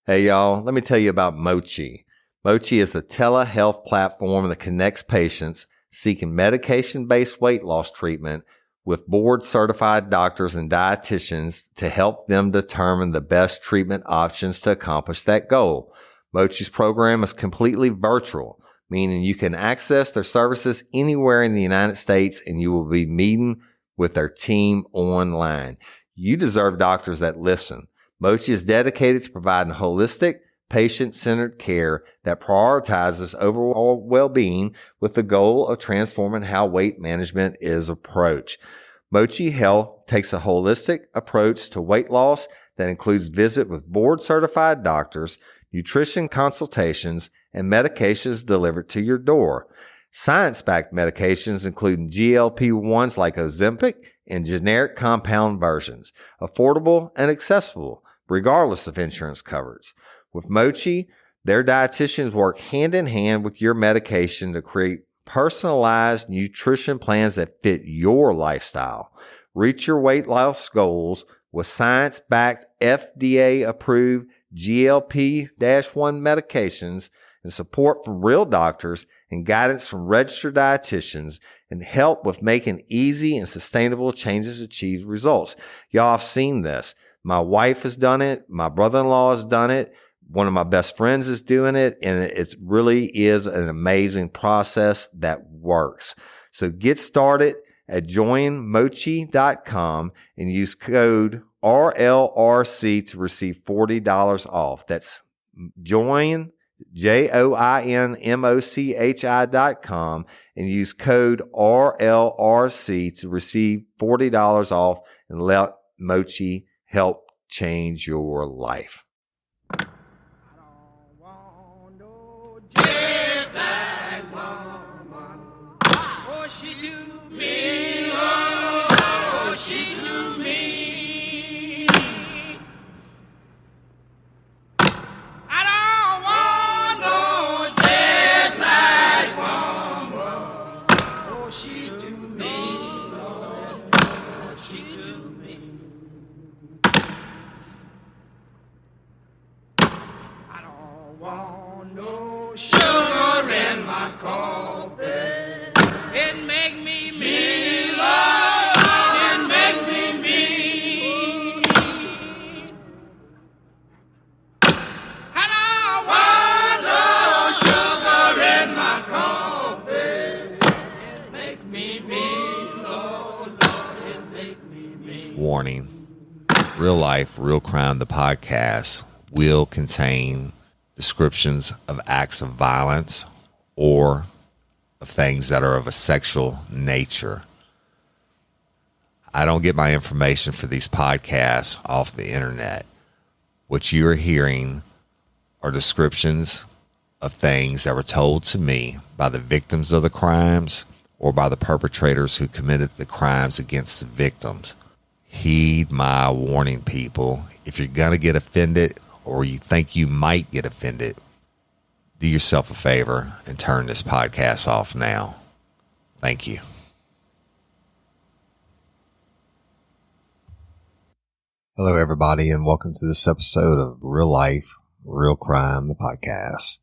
Hey y'all, let me tell you about Mochi. Mochi is a telehealth platform that connects patients seeking medication-based weight loss treatment with board-certified doctors and dietitians to help them determine the best treatment options to accomplish that goal. Mochi's program is completely virtual, meaning you can access their services anywhere in the United States and you will be meeting with their team online. You deserve doctors that listen. Mochi is dedicated to providing holistic, patient-centered care that prioritizes overall well-being with the goal of transforming how weight management is approached. Mochi Health takes a holistic approach to weight loss that includes visit with board-certified doctors, nutrition consultations, and medications delivered to your door. Science-backed medications including GLP-1s like Ozempic and generic compound versions, affordable and accessible, regardless of insurance coverage. With Mochi, their dietitians work hand in hand with your medication to create personalized nutrition plans that fit your lifestyle. Reach your weight loss goals with science-backed, FDA-approved GLP-1 medications and support from real doctors and guidance from registered dietitians and help with making easy and sustainable changes to achieve results. Y'all have seen this. My wife has done it. My brother-in-law has done it. One of my best friends is doing it. And it really is an amazing process that works. So get started at joinmochi.com and use code RLRC to receive $40 off. That's joinmochi.com and use code RLRC to receive $40 off and let Mochi help change your life. I don't want no jet black woman. Oh, she do me. Oh, she do me. I don't want no jet black woman. Oh, she do me. Oh, she do me. I don't want no sugar in my coffee. It make me mean, Lord. It make me mean. I don't want no sugar in my coffee. It make me mean, Lord, Lord. It make me mean. Warning. Real Life, Real Crime, the podcast will contain descriptions of acts of violence or of things that are of a sexual nature. I don't get my information for these podcasts off the internet. What you are hearing are descriptions of things that were told to me by the victims of the crimes or by the perpetrators who committed the crimes against the victims. Heed my warning, people. If you're going to get offended or you think you might get offended, do yourself a favor and turn this podcast off now. Thank you. Hello, everybody, and welcome to this episode of Real Life, Real Crime, the podcast.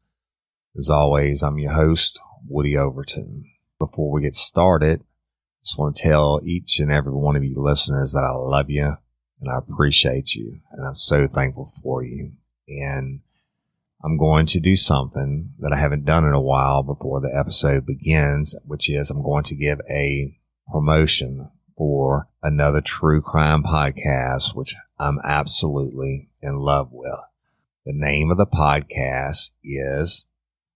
As always, I'm your host, Woody Overton. Before we get started, I just want to tell each and every one of you listeners that I love you and I appreciate you, and I'm so thankful for you. And I'm going to do something that I haven't done in a while before the episode begins, which is I'm going to give a promotion for another true crime podcast, which I'm absolutely in love with. The name of the podcast is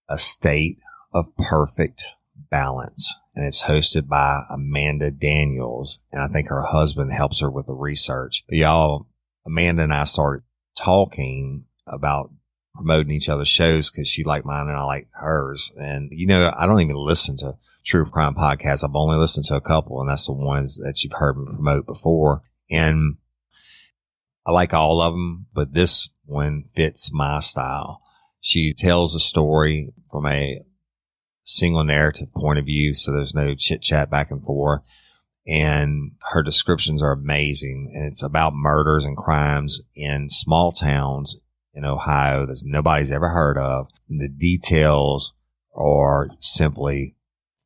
A State of Perfect Balance, and it's hosted by Amanda Daniels, and I think her husband helps her with the research. But y'all, Amanda and I started talking about promoting each other's shows because she liked mine and I like hers. And, you know, I don't even listen to true crime podcasts. I've only listened to a couple, and that's the ones that you've heard me promote before. And I like all of them, but this one fits my style. She tells a story from a single narrative point of view, so there's no chit chat back and forth. And her descriptions are amazing. And it's about murders and crimes in small towns in Ohio that nobody's ever heard of. And the details are simply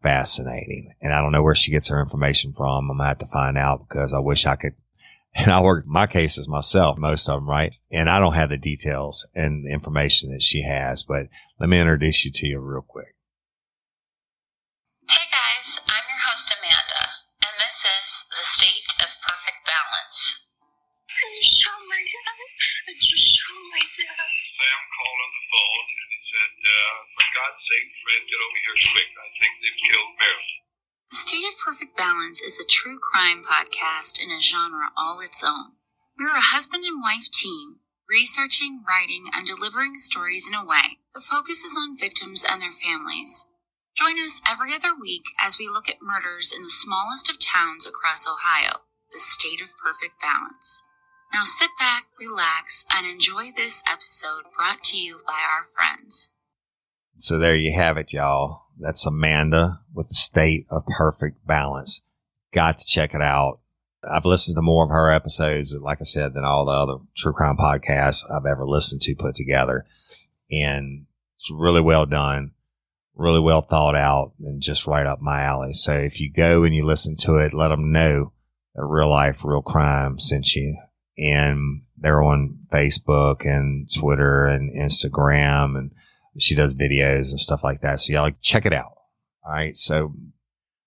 fascinating. And I don't know where she gets her information from. I'm going to have to find out because I wish I could. And I work my cases myself, most of them, right? And I don't have the details and the information that she has, but let me introduce you to you real quick. Hey guys, I'm your host Amanda, and this is The State of Perfect Balance. Oh my God. Oh my God. Sam called on the phone and he said, for God's sake, Fred, get over here quick. I think they've killed Marilyn. The State of Perfect Balance is a true crime podcast in a genre all its own. We're a husband and wife team, researching, writing, and delivering stories in a way that focuses on victims and their families. Join us every other week as we look at murders in the smallest of towns across Ohio, the State of Perfect Balance. Now sit back, relax, and enjoy this episode brought to you by our friends. So there you have it, y'all. That's Amanda with The State of Perfect Balance. Got to check it out. I've listened to more of her episodes, like I said, than all the other true crime podcasts I've ever listened to put together. And it's really well done, really well thought out, and just right up my alley. So if you go and you listen to it, let them know that Real Life, Real Crime sent you. And they're on Facebook and Twitter and Instagram, and she does videos and stuff like that. So y'all check it out. All right. So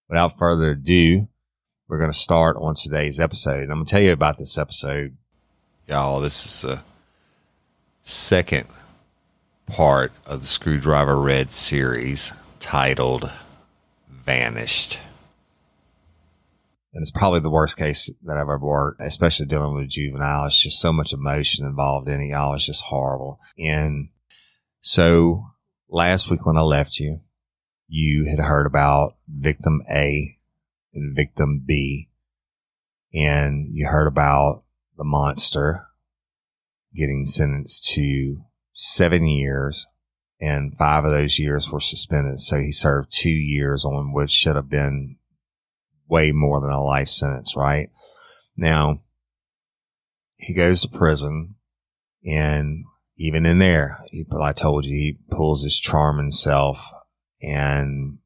without further ado, we're going to start on today's episode. I'm going to tell you about this episode. Y'all, this is the second part of the Screwdriver Red series titled Vanished. And it's probably the worst case that I've ever worked, especially dealing with a juvenile. It's just so much emotion involved in it, y'all. It's just horrible. And so last week when I left you, you had heard about victim A and victim B, and you heard about the monster getting sentenced to 7 years, and 5 of those years were suspended. So he served 2 years on which should have been way more than a life sentence, right? Now, he goes to prison, and even in there, I told you, he pulls his charming self, and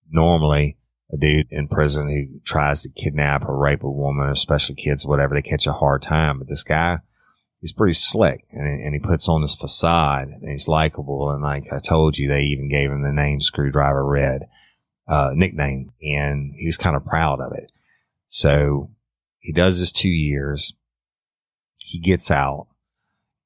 normally a dude in prison who tries to kidnap or rape a woman, especially kids, whatever, they catch a hard time. But this guy, he's pretty slick, and he puts on this facade, and he's likable. And like I told you, they even gave him the name Screwdriver Red, nickname, and he was kind of proud of it. So he does this 2 years. He gets out,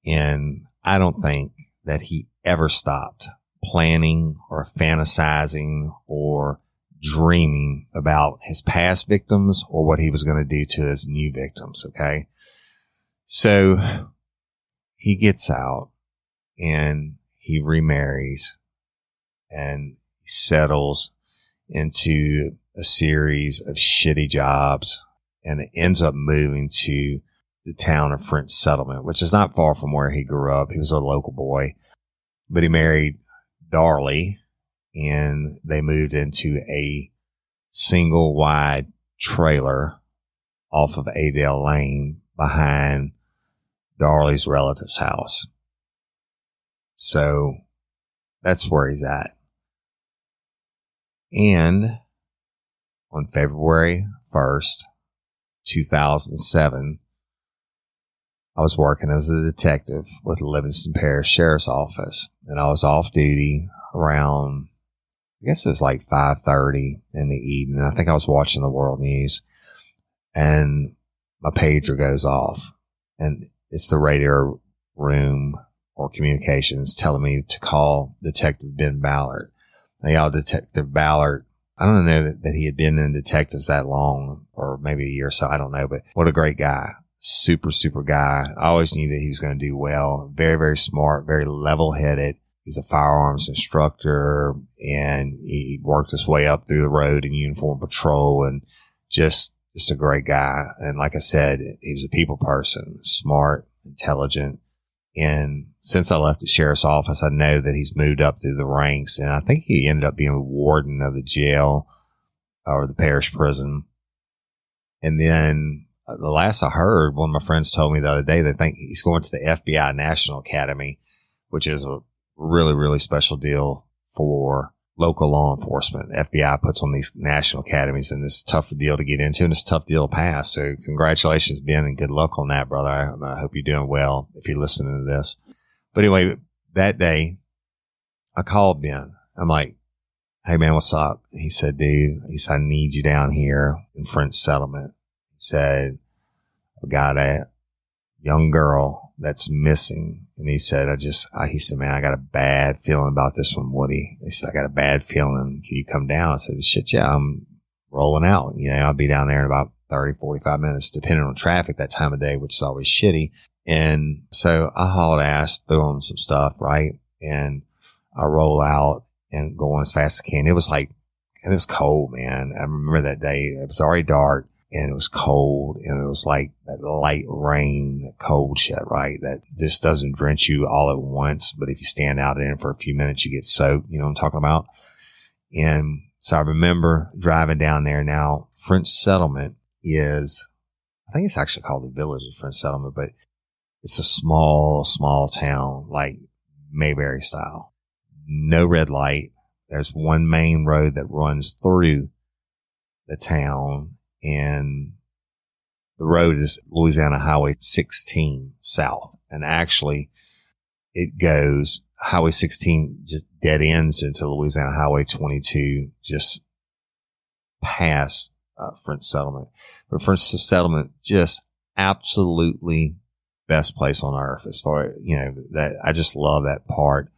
and I don't think that he ever stopped planning or fantasizing or dreaming about his past victims or what he was going to do to his new victims. Okay. So he gets out and he remarries and he settles into a series of shitty jobs and ends up moving to the town of French Settlement, which is not far from where he grew up. He was a local boy, but he married Darley, and they moved into a single wide trailer off of Adele Lane behind Darley's relative's house. So that's where he's at. And on February 1st, 2007, I was working as a detective with the Livingston Parish Sheriff's Office, and I was off duty around, I guess it was like 5:30 in the evening. I think I was watching the world news, and my pager goes off, and it's the radio room or communications telling me to call Detective Ben Ballard. Now, y'all, Detective Ballard, I don't know that he had been in detectives that long, or maybe a year or so. I don't know, but what a great guy. Super, super guy. I always knew that he was going to do well. Very, very smart, very level-headed. He's a firearms instructor, and he worked his way up through the road in uniform patrol, and just a great guy. And like I said, he was a people person, smart, intelligent. And since I left the sheriff's office, I know that he's moved up through the ranks, and I think he ended up being a warden of the jail or the parish prison. And then the last I heard, one of my friends told me the other day, they think he's going to the FBI National Academy, which is a really, really special deal for local law enforcement. The FBI puts on these national academies, and it's a tough deal to get into, and it's a tough deal to pass. So congratulations, Ben, and good luck on that, brother. I hope you're doing well if you're listening to this. But anyway, that day I called Ben. I'm like, hey man, what's up? He said, dude, I need you down here in French Settlement. He said, I got a young girl that's missing. And he said, he said, man, I got a bad feeling about this one, Woody. He said, I got a bad feeling. Can you come down? I said, shit, yeah, I'm rolling out. I'll be down there in about 30, 45 minutes, depending on traffic that time of day, which is always shitty. And so I hauled ass, threw him some stuff, right? And I roll out and go on as fast as I can. It was cold, man. I remember that day. It was already dark and it was cold, and it was like that light rain, that cold shit, right? That just doesn't drench you all at once. But if you stand out in it for a few minutes, you get soaked. You know what I'm talking about? And so I remember driving down there. Now, French Settlement is, I think it's actually called the Village of French Settlement, but it's a small town, like Mayberry style. No red light. There's one main road that runs through the town, and the road is Louisiana Highway 16 south. And actually it goes, Highway 16 just dead ends into Louisiana Highway 22, just past French Settlement. But French Settlement, just absolutely best place on earth as far, that I just love that part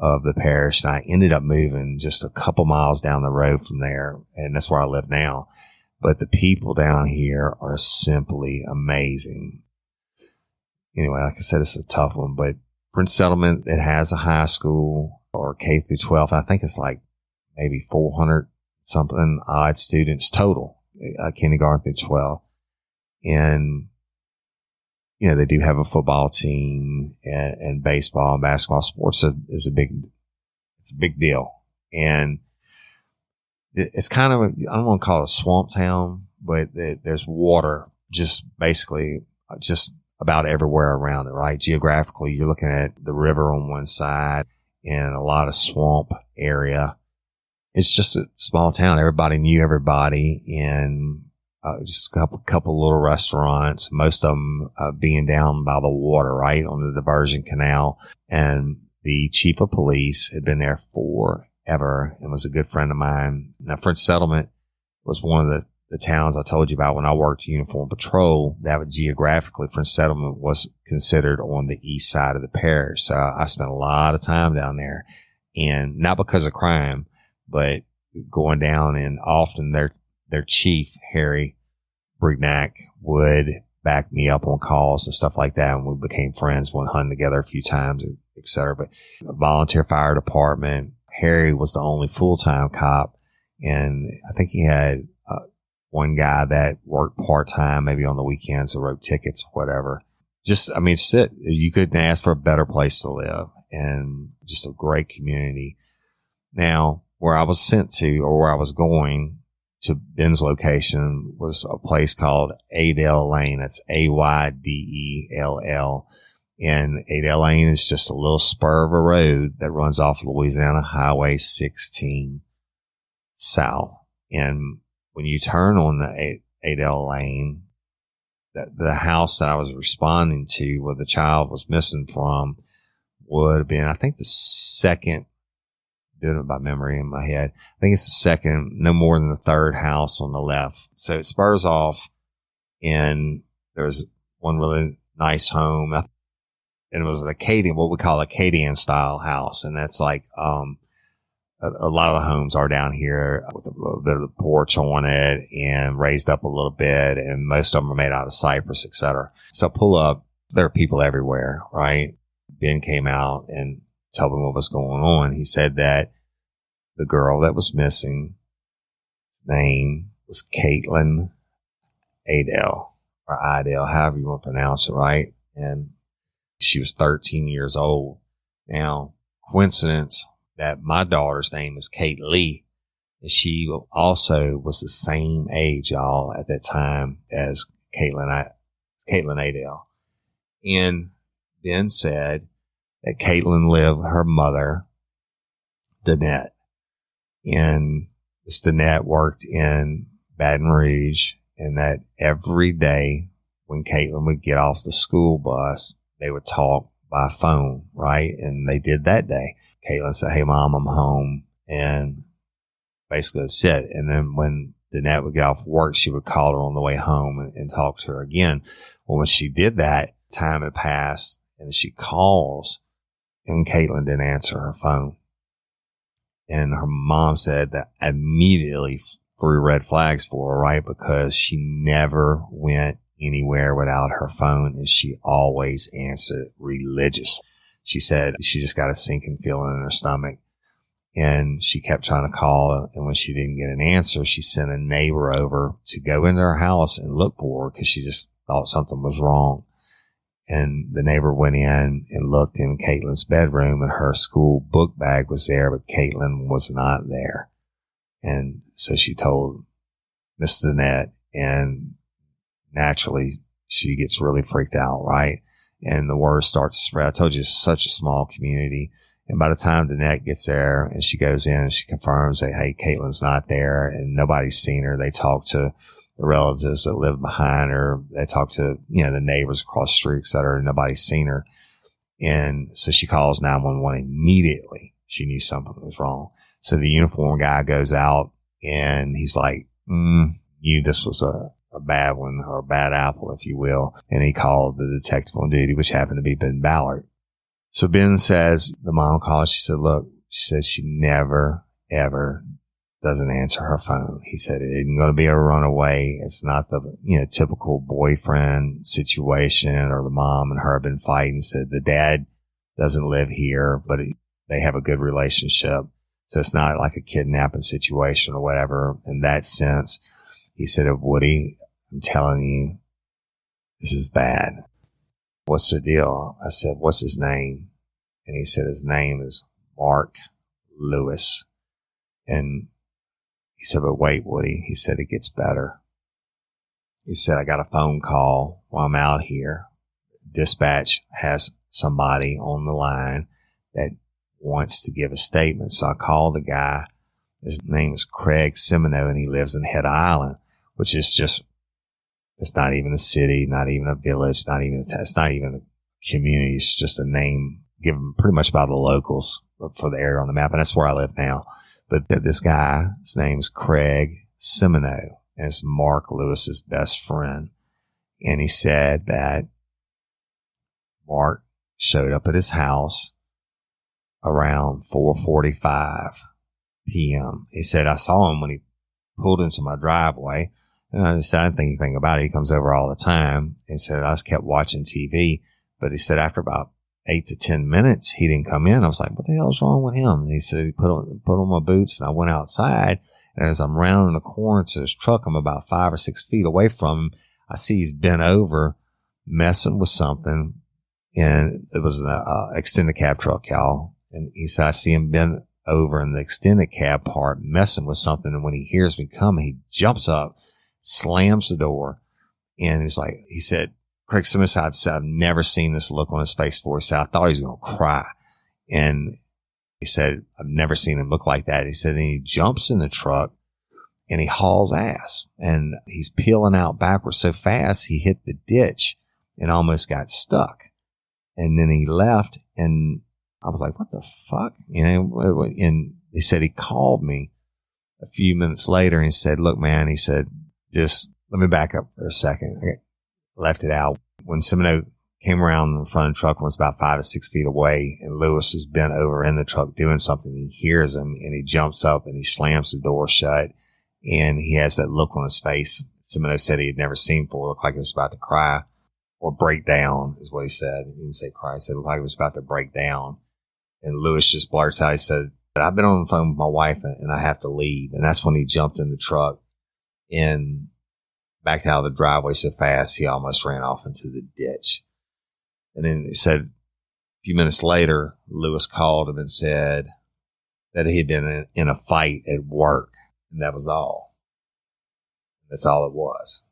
of the parish. And I ended up moving just a couple miles down the road from there, and that's where I live now. But the people down here are simply amazing. Anyway, like I said, it's a tough one, but French Settlement, it has a high school, or K through 12. I think it's like maybe 400 something odd students total, kindergarten through 12. And they do have a football team, and baseball and basketball. Sports is a big deal. And it's kind of, I don't want to call it a swamp town, but there's water just basically just about everywhere around it, right? Geographically, you're looking at the river on one side and a lot of swamp area. It's just a small town. Everybody knew everybody, and just a couple little restaurants, most of them being down by the water, right, on the diversion canal. And the chief of police had been there forever and was a good friend of mine. Now, French Settlement was one of the towns I told you about when I worked uniform patrol. That would geographically, French Settlement was considered on the east side of the parish. So I spent a lot of time down there, and not because of crime, but going down, and often their chief, Harry Brignac, would back me up on calls and stuff like that. And we became friends, went hunting together a few times, et cetera. But a volunteer fire department, Harry was the only full-time cop. And I think he had one guy that worked part-time, maybe on the weekends, or wrote tickets, whatever. Just, it's it. You couldn't ask for a better place to live, and just a great community. Now, where I was sent to, or where I was going to, Ben's location, was a place called Adel Lane. That's Aydell. And Adel Lane is just a little spur of a road that runs off Louisiana Highway 16 south. And when you turn on the Adel Lane, the house that I was responding to, where the child was missing from, would have been, I think, the second, doing it by memory in my head, I think it's the second, no more than the third house on the left. So it spurs off, and there's one really nice home, and it was an Acadian, what we call Acadian style house. And that's like, a lot of the homes are down here with a little bit of the porch on it and raised up a little bit, and most of them are made out of cypress, etc. So I pull up, there are people everywhere, right? Ben came out and told me what was going on. He said that the girl that was missing, name was Caitlin Adel, or Idell, however you want to pronounce it, right? And she was 13 years old. Now, coincidence that my daughter's name is Kate Lee, and she also was the same age, y'all, at that time as Caitlin Adele. And Ben said that Caitlin lived with her mother, Danette. And Miss Danette worked in Baton Rouge, and that every day when Caitlin would get off the school bus, they would talk by phone, right? And they did that day. Caitlin said, "Hey, Mom, I'm home." And basically that's it. And then when Danette would get off work, she would call her on the way home and talk to her again. Well, when she did that, time had passed, and she calls, and Caitlin didn't answer her phone. And her mom said that immediately threw red flags for her, right? Because she never went anywhere without her phone, and she always answered religious. She said she just got a sinking feeling in her stomach, and she kept trying to call, and when she didn't get an answer, she sent a neighbor over to go into her house and look for her because she just thought something was wrong. And the neighbor went in and looked in Caitlin's bedroom, and her school book bag was there, but Caitlin was not there. And so she told Miss Danette, and naturally she gets really freaked out, right? And the word starts to spread. I told you it's such a small community. And by the time Danette gets there and she goes in and she confirms that, hey, Caitlin's not there and nobody's seen her, they talk to the relatives that live behind her. They talk to, the neighbors across the street, et cetera, and nobody's seen her. And so she calls 911 immediately. She knew something was wrong. So the uniform guy goes out and he's like, knew this was a bad one, or a bad apple, if you will. And he called the detective on duty, which happened to be Ben Ballard. So Ben says, the mom called. She said, look, she says she never, ever doesn't answer her phone. He said, it isn't going to be a runaway. It's not the, typical boyfriend situation, or the mom and her have been fighting. He said the dad doesn't live here, but they have a good relationship. So it's not like a kidnapping situation or whatever in that sense. He said, Woody, I'm telling you, this is bad. What's the deal? I said, what's his name? And he said, his name is Mark Lewis. And he said, but wait, Woody. He said, it gets better. He said, I got a phone call while I'm out here. Dispatch has somebody on the line that wants to give a statement. So I called the guy. His name is Craig Semino, and he lives in Head Island, which is just, it's not even a city, not even a village, it's not even a community. It's just a name given pretty much by the locals for the area on the map. And that's where I live now. But this guy, his name is Craig Semino, and it's Mark Lewis's best friend. And he said that Mark showed up at his house around 4:45 p.m. He said, I saw him when he pulled into my driveway. And I just didn't think anything about it. He comes over all the time. And said, I just kept watching TV. But he said after about 8 to 10 minutes, he didn't come in. I was like, what the hell's wrong with him? And he said, he put on my boots, and I went outside. And as I'm rounding the corner to his truck, I'm about 5 or 6 feet away from him. I see he's bent over messing with something. And it was an extended cab truck, y'all. And he said, I see him bent over in the extended cab part messing with something. And when he hears me coming, he jumps up, slams the door. And he said, Craig Simmons, I've never seen this look on his face before. He said, I thought he was going to cry. And he said, I've never seen him look like that. He said, then he jumps in the truck and he hauls ass, and he's peeling out backwards so fast he hit the ditch and almost got stuck. And then he left, and I was like, what the fuck? And he said he called me a few minutes later and he said, look, man, he said, just let me back up for a second. I left it out. When Semino came around in front of the truck and was about 5 to 6 feet away, and Lewis is bent over in the truck doing something, he hears him and he jumps up and he slams the door shut, and he has that look on his face Semino said he had never seen before. It looked like he was about to cry or break down, is what he said. He didn't say cry. He said it looked like he was about to break down. And Lewis just blurts out, he said, I've been on the phone with my wife and I have to leave. And that's when he jumped in the truck and backed out of the driveway so fast he almost ran off into the ditch. And then he said a few minutes later, Lewis called him and said that he had been in a fight at work. And that was all. That's all it was.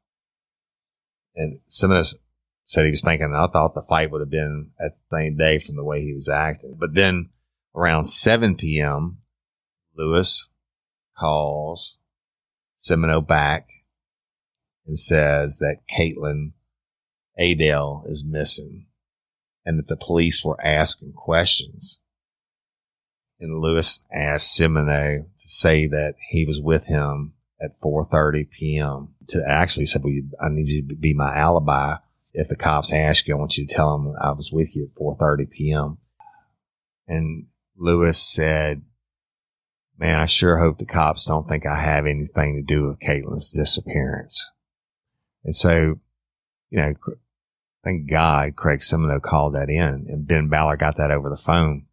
And Simmons said he was thinking, I thought the fight would have been at the same day from the way he was acting. But then around 7 p.m., Lewis calls Semino back and says that Caitlin Adele is missing and that the police were asking questions. And Lewis asked Semino to say that he was with him at 4:30 p.m. to actually said, I need you to be my alibi. If the cops ask you, I want you to tell them I was with you at 4:30 p.m. And Lewis said, man, I sure hope the cops don't think I have anything to do with Caitlin's disappearance. And so, thank God Craig Semino called that in, and Ben Ballard got that over the phone.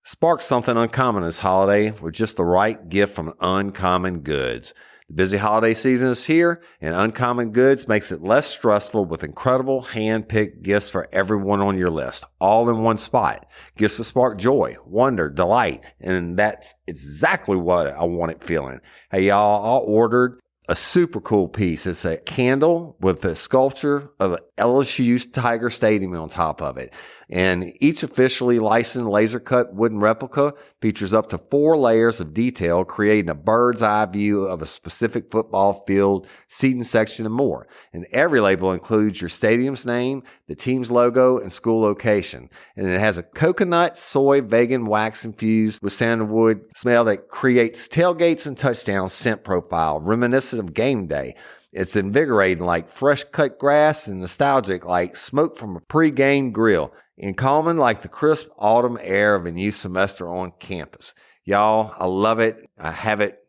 Spark something uncommon this holiday with just the right gift from Uncommon Goods. The busy holiday season is here, and Uncommon Goods makes it less stressful with incredible hand-picked gifts for everyone on your list, all in one spot. Gifts that spark joy, wonder, delight, and that's exactly what I wanted feeling. Hey, y'all, I ordered a super cool piece. It's a candle with a sculpture of LSU's Tiger Stadium on top of it. And each officially licensed laser-cut wooden replica features up to 4 layers of detail, creating a bird's eye view of a specific football field, seating section, and more. And every label includes your stadium's name, the team's logo, and school location. And it has a coconut, soy, vegan wax infused with sandalwood smell that creates tailgates and touchdown scent profile, reminiscent of game day. It's invigorating like fresh cut grass and nostalgic like smoke from a pre-game grill, and calming like the crisp autumn air of a new semester on campus. Y'all, I love it. I have it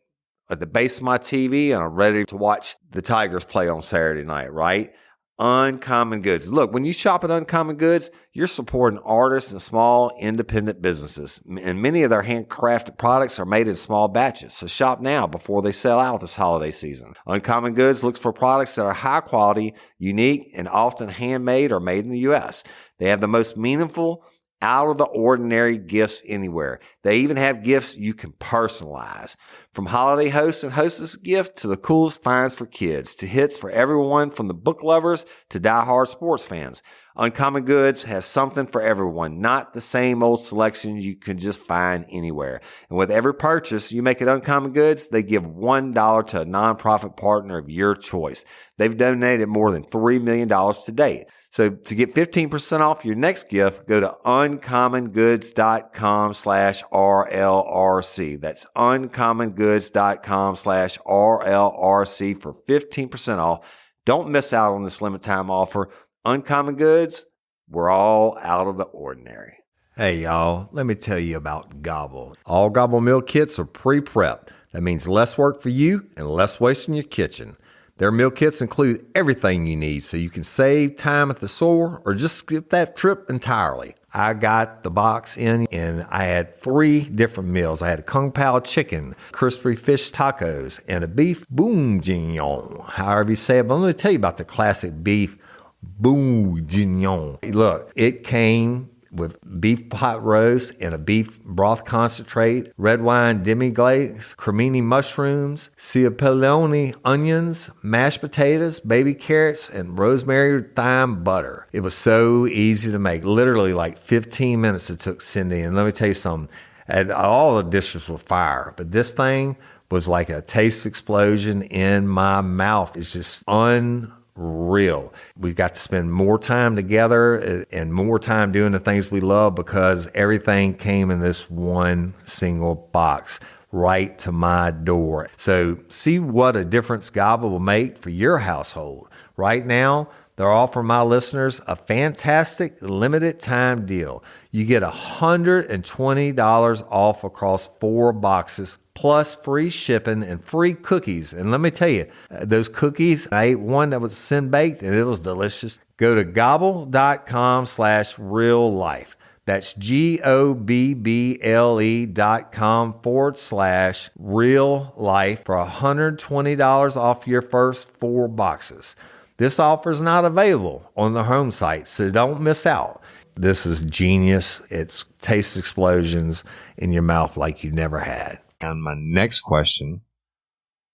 at the base of my TV, and I'm ready to watch the Tigers play on Saturday night, right? Uncommon Goods. Look, when you shop at Uncommon Goods, you're supporting artists and small independent businesses. And many of their handcrafted products are made in small batches. So shop now before they sell out this holiday season. Uncommon Goods looks for products that are high quality, unique, and often handmade or made in the U.S. They have the most meaningful, out of the ordinary gifts anywhere. They even have gifts you can personalize. From holiday hosts and hostess gift to the coolest finds for kids to hits for everyone from the book lovers to diehard sports fans. Uncommon Goods has something for everyone, not the same old selections you can just find anywhere. And with every purchase you make at Uncommon Goods, they give $1 to a nonprofit partner of your choice. They've donated more than $3 million to date. So to get 15% off your next gift, go to uncommongoods.com/RLRC. That's uncommongoods.com/RLRC for 15% off. Don't miss out on this limited time offer. Uncommon Goods, we're all out of the ordinary. Hey, y'all, let me tell you about Gobble. All Gobble meal kits are pre-prepped. That means less work for you and less waste in your kitchen. Their meal kits include everything you need so you can save time at the store or just skip that trip entirely. I got the box in and I had 3 different meals. I had a Kung Pao chicken, crispy fish tacos, and a beef bourguignon, however you say it. But let me tell you about the classic beef bourguignon. Look, it came with beef pot roast and a beef broth concentrate, red wine demi-glace, cremini mushrooms, cipollone onions, mashed potatoes, baby carrots, and rosemary thyme butter. It was so easy to make. Literally like 15 minutes it took Cindy. And let me tell you something, and all the dishes were fire, but this thing was like a taste explosion in my mouth. It's just unreal. We got to spend more time together and more time doing the things we love because everything came in this one single box right to my door. So see what a difference Gobble will make for your household. Right now, they're offering my listeners a fantastic limited time deal. You get $120 off across 4 boxes plus free shipping and free cookies. And let me tell you, those cookies, I ate one that was sin-baked and it was delicious. Go to gobble.com/real-life. That's GOBBLE.com/real-life for $120 off your first 4 boxes. This offer is not available on the home site, so don't miss out. This is genius. It's taste explosions in your mouth like you never had. And my next question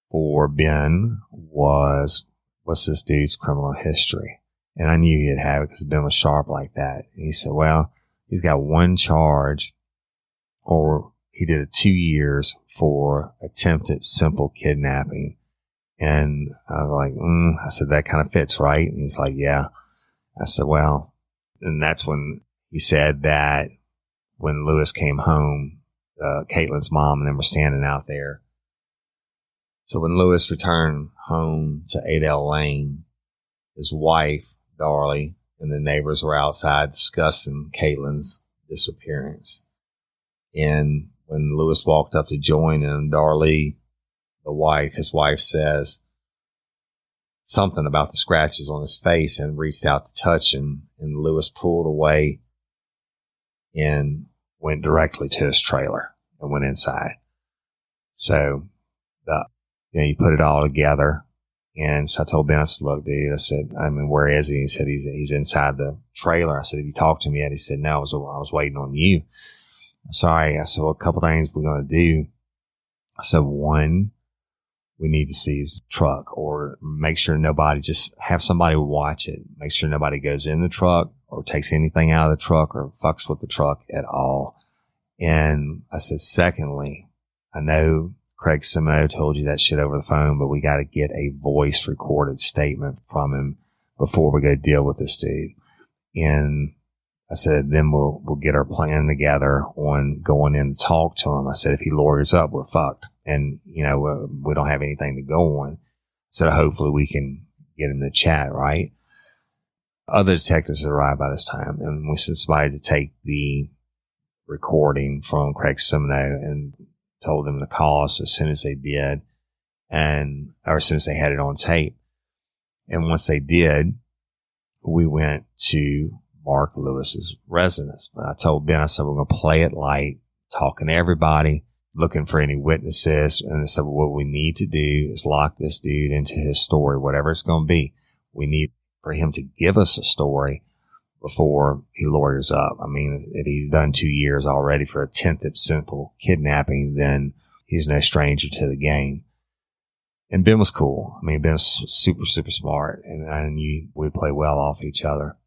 for Ben was, what's this dude's criminal history? And I knew he'd have it because Ben was sharp like that. And he said, well, he's got one charge, or he did 2 years for attempted simple kidnapping. And I was like, I said, that kind of fits, right? And he's like, yeah. I said, well, and that's when he said that when Lewis came home, Caitlin's mom and them were standing out there. So when Lewis returned home to Adele Lane, his wife, Darlie, and the neighbors were outside discussing Caitlin's disappearance. And when Lewis walked up to join him, Darlie, his wife says something about the scratches on his face and reached out to touch him. And Lewis pulled away and went directly to his trailer and went inside. So, you put it all together. And so I told Ben, I said, look, dude, I said, where is he? He said, he's inside the trailer. I said, have you talked to him yet? He said, no, I was waiting on you. Sorry. I said, well, a couple things we're going to do. I said, one, we need to see his truck, or make sure nobody, just have somebody watch it. Make sure nobody goes in the truck or takes anything out of the truck or fucks with the truck at all. And I said, secondly, I know Craig Simoneau told you that shit over the phone, but we got to get a voice recorded statement from him before we go deal with this dude. And I said, then we'll get our plan together on going in to talk to him. I said, if he lawyers up, we're fucked. And, we don't have anything to go on. So hopefully we can get him to chat, right? Other detectives had arrived by this time, and we sent somebody to take the recording from Craig Simoneau and told them to call us as soon as they did, or as soon as they had it on tape. And once they did, we went to Mark Lewis's residence. But I told Ben, I said, we're going to play it light, talking to everybody, looking for any witnesses. And I said, well, what we need to do is lock this dude into his story, whatever it's going to be. We need for him to give us a story before he lawyers up. If he's done 2 years already for attempted simple kidnapping, then he's no stranger to the game. And Ben was cool. Ben's super, super smart, and I knew we'd play well off each other.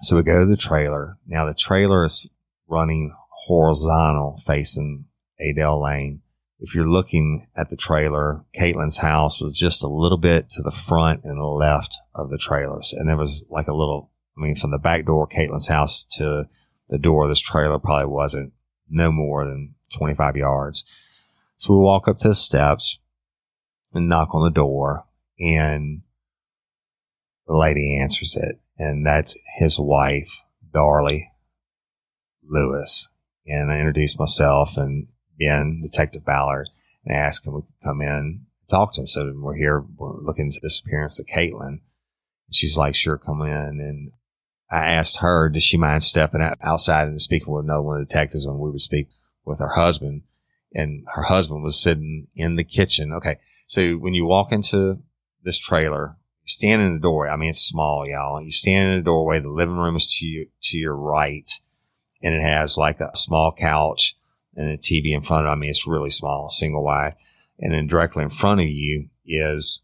So we go to the trailer. Now the trailer is running horizontal facing Adele Lane. If you're looking at the trailer, Caitlin's house was just a little bit to the front and left of the trailers. And there was like a little, from the back door of Caitlin's house to the door of this trailer probably wasn't no more than 25 yards. So we walk up to the steps and knock on the door, and the lady answers it. And that's his wife, Darlie Lewis. And I introduced myself and Ben, Detective Ballard, and asked him if we could come in and talk to him. So we're here, we're looking into the disappearance of Caitlin. And she's like, sure, come in. And I asked her, does she mind stepping outside and speaking with another one of the detectives when we would speak with her husband? And her husband was sitting in the kitchen. Okay. So when you walk into this trailer, you stand in the doorway. It's small, y'all. You stand in the doorway. The living room is to your right, and it has like a small couch and a TV in front of it. It's really small, single wide. And then directly in front of you is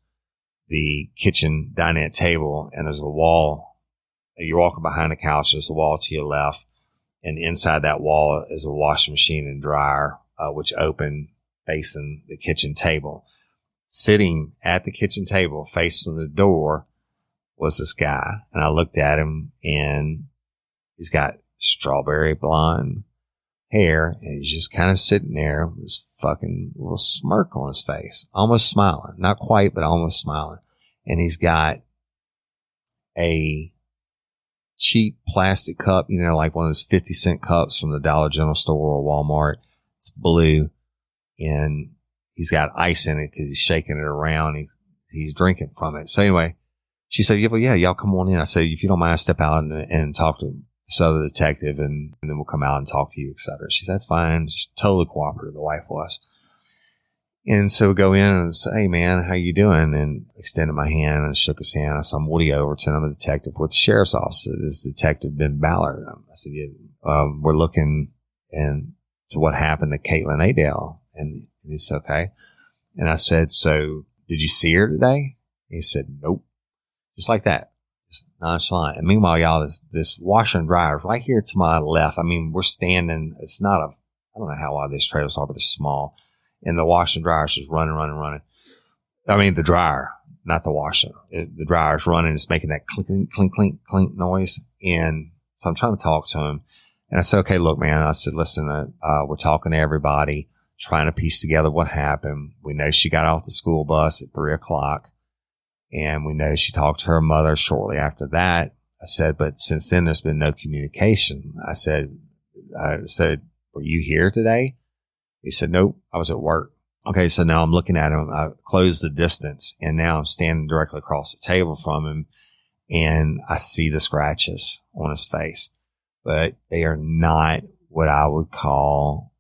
the kitchen dinette table, and there's a wall. You're walking behind the couch. There's a wall to your left, and inside that wall is a washing machine and dryer, which open facing the kitchen table. Sitting at the kitchen table facing the door was this guy. And I looked at him, and he's got strawberry blonde hair, and he's just kind of sitting there with this fucking little smirk on his face, almost smiling. Not quite, but almost smiling. And he's got a cheap plastic cup, like one of those 50-cent cups from the Dollar General store or Walmart. It's blue, and he's got ice in it because he's shaking it around. He's drinking from it. So anyway, she said, yeah, y'all come on in. I said, if you don't mind, step out and talk to this other detective, and then we'll come out and talk to you, et cetera. She said, that's fine. She's totally cooperative. The wife was. And so we go in and say, hey man, how you doing? And extended my hand and shook his hand. I said, I'm Woody Overton. I'm a detective with the sheriff's office. This is Detective Ben Ballard. I said, yeah, we're looking into what happened to Caitlin Adele. And he said, okay. And I said, so did you see her today? He said, nope. Just like that. Just nonchalant. And meanwhile, y'all, this washer and dryer is right here to my left. I mean, we're standing. It's not I don't know how wide this trailers are, but it's small. And the washer and dryer is just running. I mean, the dryer, not the washer. The dryer is running. It's making that clink, clink, clink, clink noise. And so I'm trying to talk to him. And I said, okay, look, man. I said, listen, we're talking to everybody, trying to piece together what happened. We know she got off the school bus at 3:00. And we know she talked to her mother shortly after that. I said, but since then, there's been no communication. I said, were you here today? He said, nope, I was at work. Okay, so now I'm looking at him. I closed the distance, and now I'm standing directly across the table from him, and I see the scratches on his face. But they are not what I would call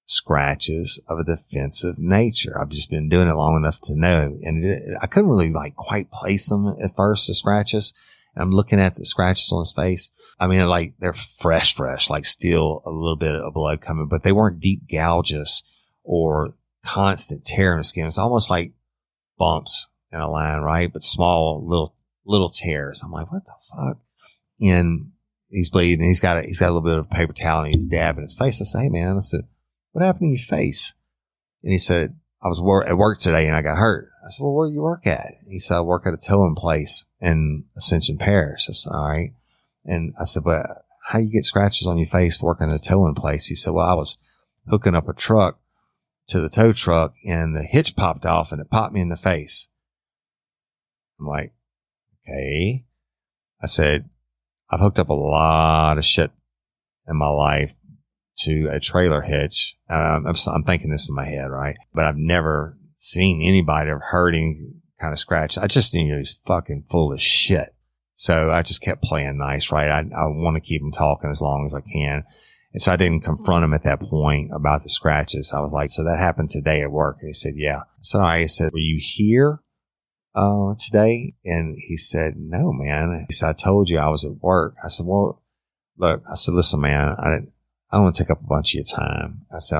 scratches of a defensive nature. I've just been doing it long enough to know. And I couldn't really quite place them at first, the scratches. And I'm looking at the scratches on his face. I mean, they're fresh, still a little bit of blood coming, but they weren't deep gouges or constant tear in the skin. It's almost like bumps in a line, right? But small little tears. I'm like, what the fuck? And he's bleeding. He's got a little bit of paper towel and he's dabbing his face. I say, hey man, I said, what happened to your face? And he said, I was at work today and I got hurt. I said, well, where do you work at? He said, I work at a towing place in Ascension Parish. I said, all right. And I said, but how you get scratches on your face working at a towing place? He said, well, I was hooking up a truck to the tow truck and the hitch popped off and it popped me in the face. I'm like, okay. I said, I've hooked up a lot of shit in my life to a trailer hitch. I'm thinking this in my head, right? But I've never seen anybody or heard any kind of scratch. I just knew he was fucking full of shit. So I just kept playing nice, right? I want to keep him talking as long as I can. And so I didn't confront him at that point about the scratches. I was like, so that happened today at work. And he said, yeah. So I said, were you here today? And he said, no, man. He said, I told you I was at work. I said, well, look, I said, listen, man, I don't want to take up a bunch of your time. I said,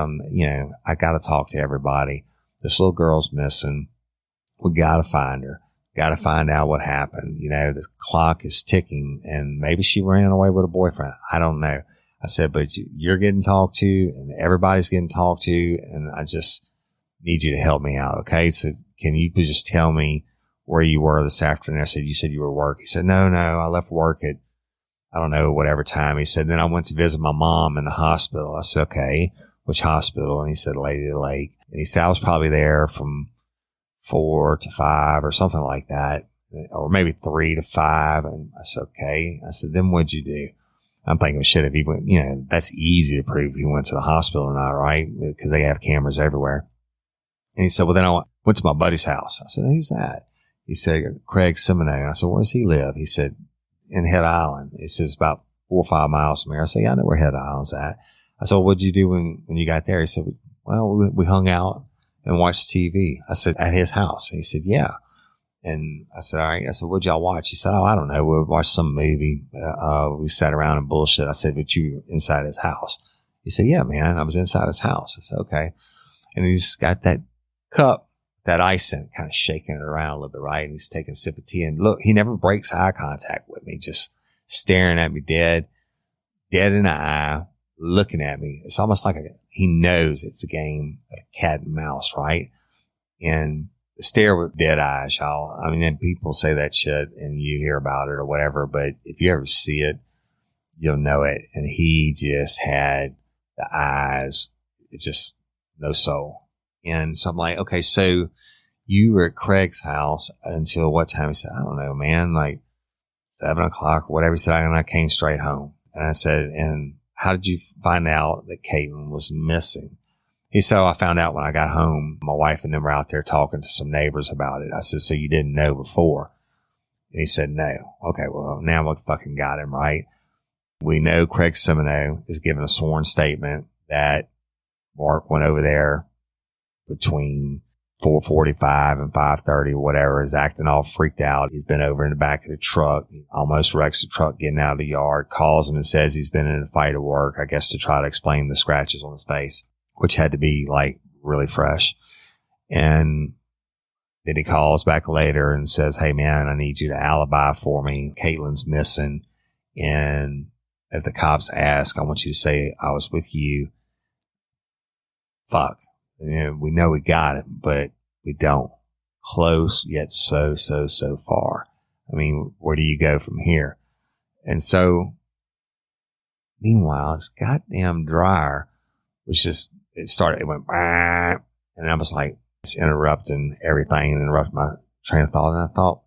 I got to talk to everybody. This little girl's missing. We got to find her. Got to find out what happened. The clock is ticking and maybe she ran away with a boyfriend. I don't know. I said, but you're getting talked to and everybody's getting talked to. And I just need you to help me out. Okay. So can you just tell me where you were this afternoon? I said, you said you were at work. He said, no, I left work at, I don't know, whatever time. He said, then I went to visit my mom in the hospital. I said, okay, which hospital? And he said, Lady of the Lake. And he said, I was probably there from 4 to 5 or something like that, or maybe 3 to 5. And I said, okay. I said, then what'd you do? I'm thinking, shit, if he went, that's easy to prove if he went to the hospital or not, right? Because they have cameras everywhere. And he said, well, then I went to my buddy's house. I said, who's that? He said, Craig Simoneau. I said, where does he live? He said, in Head Island. He says about 4 or 5 miles from here. I said, yeah, I know where Head Island's at. I said, what'd you do when you got there? He said, well, we hung out and watched TV. I said, at his house. He said, yeah. And I said, all right. I said, what'd y'all watch? He said, oh, I don't know. We watched some movie. We sat around and bullshit. I said, but you were inside his house. He said, yeah, man, I was inside his house. I said, okay. And he just got that cup, that ice in it, kind of shaking it around a little bit, right? And he's taking a sip of tea. And look, he never breaks eye contact with me, just staring at me dead in the eye, looking at me. It's almost like he knows it's a game of cat and mouse, right? And stare with dead eyes, y'all. I mean, and people say that shit and you hear about it or whatever, but if you ever see it, you'll know it. And he just had the eyes, it's just no soul. And so I'm like, okay, so you were at Craig's house until what time? He said, I don't know, man, like 7 o'clock or whatever. He said, and I came straight home. And I said, and how did you find out that Caitlin was missing? He said, oh, I found out when I got home. My wife and them were out there talking to some neighbors about it. I said, so you didn't know before? And he said, no. Okay, well, now we fucking got him, right? We know Craig Simoneau is giving a sworn statement that Mark went over there between 4:45 and 5:30 or whatever, is acting all freaked out. He's been over in the back of the truck. He almost wrecks the truck getting out of the yard, calls him and says he's been in a fight at work, I guess to try to explain the scratches on his face, which had to be like really fresh. And Then he calls back later and says, hey man, I need you to alibi for me. Caitlin's missing. And if the cops ask, I want you to say I was with you. Fuck. We know we got it, but we don't. Close, yet so far. I mean, where do you go from here? And so, meanwhile, this goddamn dryer was just, it went, bah, and I was like, it's interrupting everything and interrupting my train of thought. And I thought,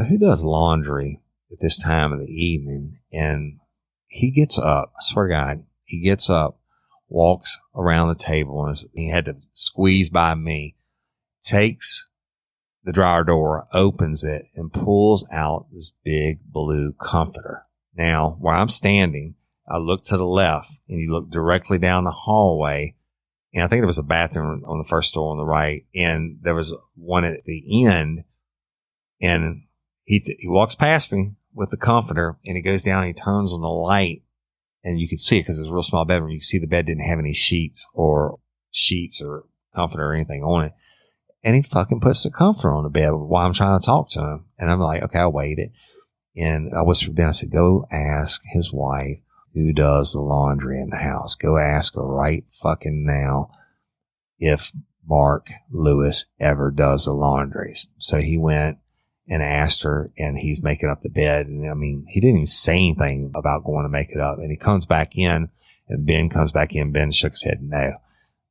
who does laundry at this time of the evening? And he gets up, I swear to God, he gets up, walks around the table, and he had to squeeze by me, takes the dryer door, opens it, and pulls out this big blue comforter. Now, where I'm standing, I look to the left, and you look directly down the hallway, and I think there was a bathroom on the first door on the right, and there was one at the end, and he walks past me with the comforter, and he goes down, and he turns on the light, and you could see it because it was a real small bedroom. You could see the bed didn't have any sheets or comforter or anything on it. And he fucking puts the comforter on the bed while I'm trying to talk to him. And I'm like, okay, I'll wait it. And I whispered to Ben, I said, go ask his wife who does the laundry in the house. Go ask her right fucking now if Mark Lewis ever does the laundries. So he went and asked her, and he's making up the bed. And I mean, he didn't even say anything about going to make it up. And he comes back in, and Ben comes back in. Ben shook his head no.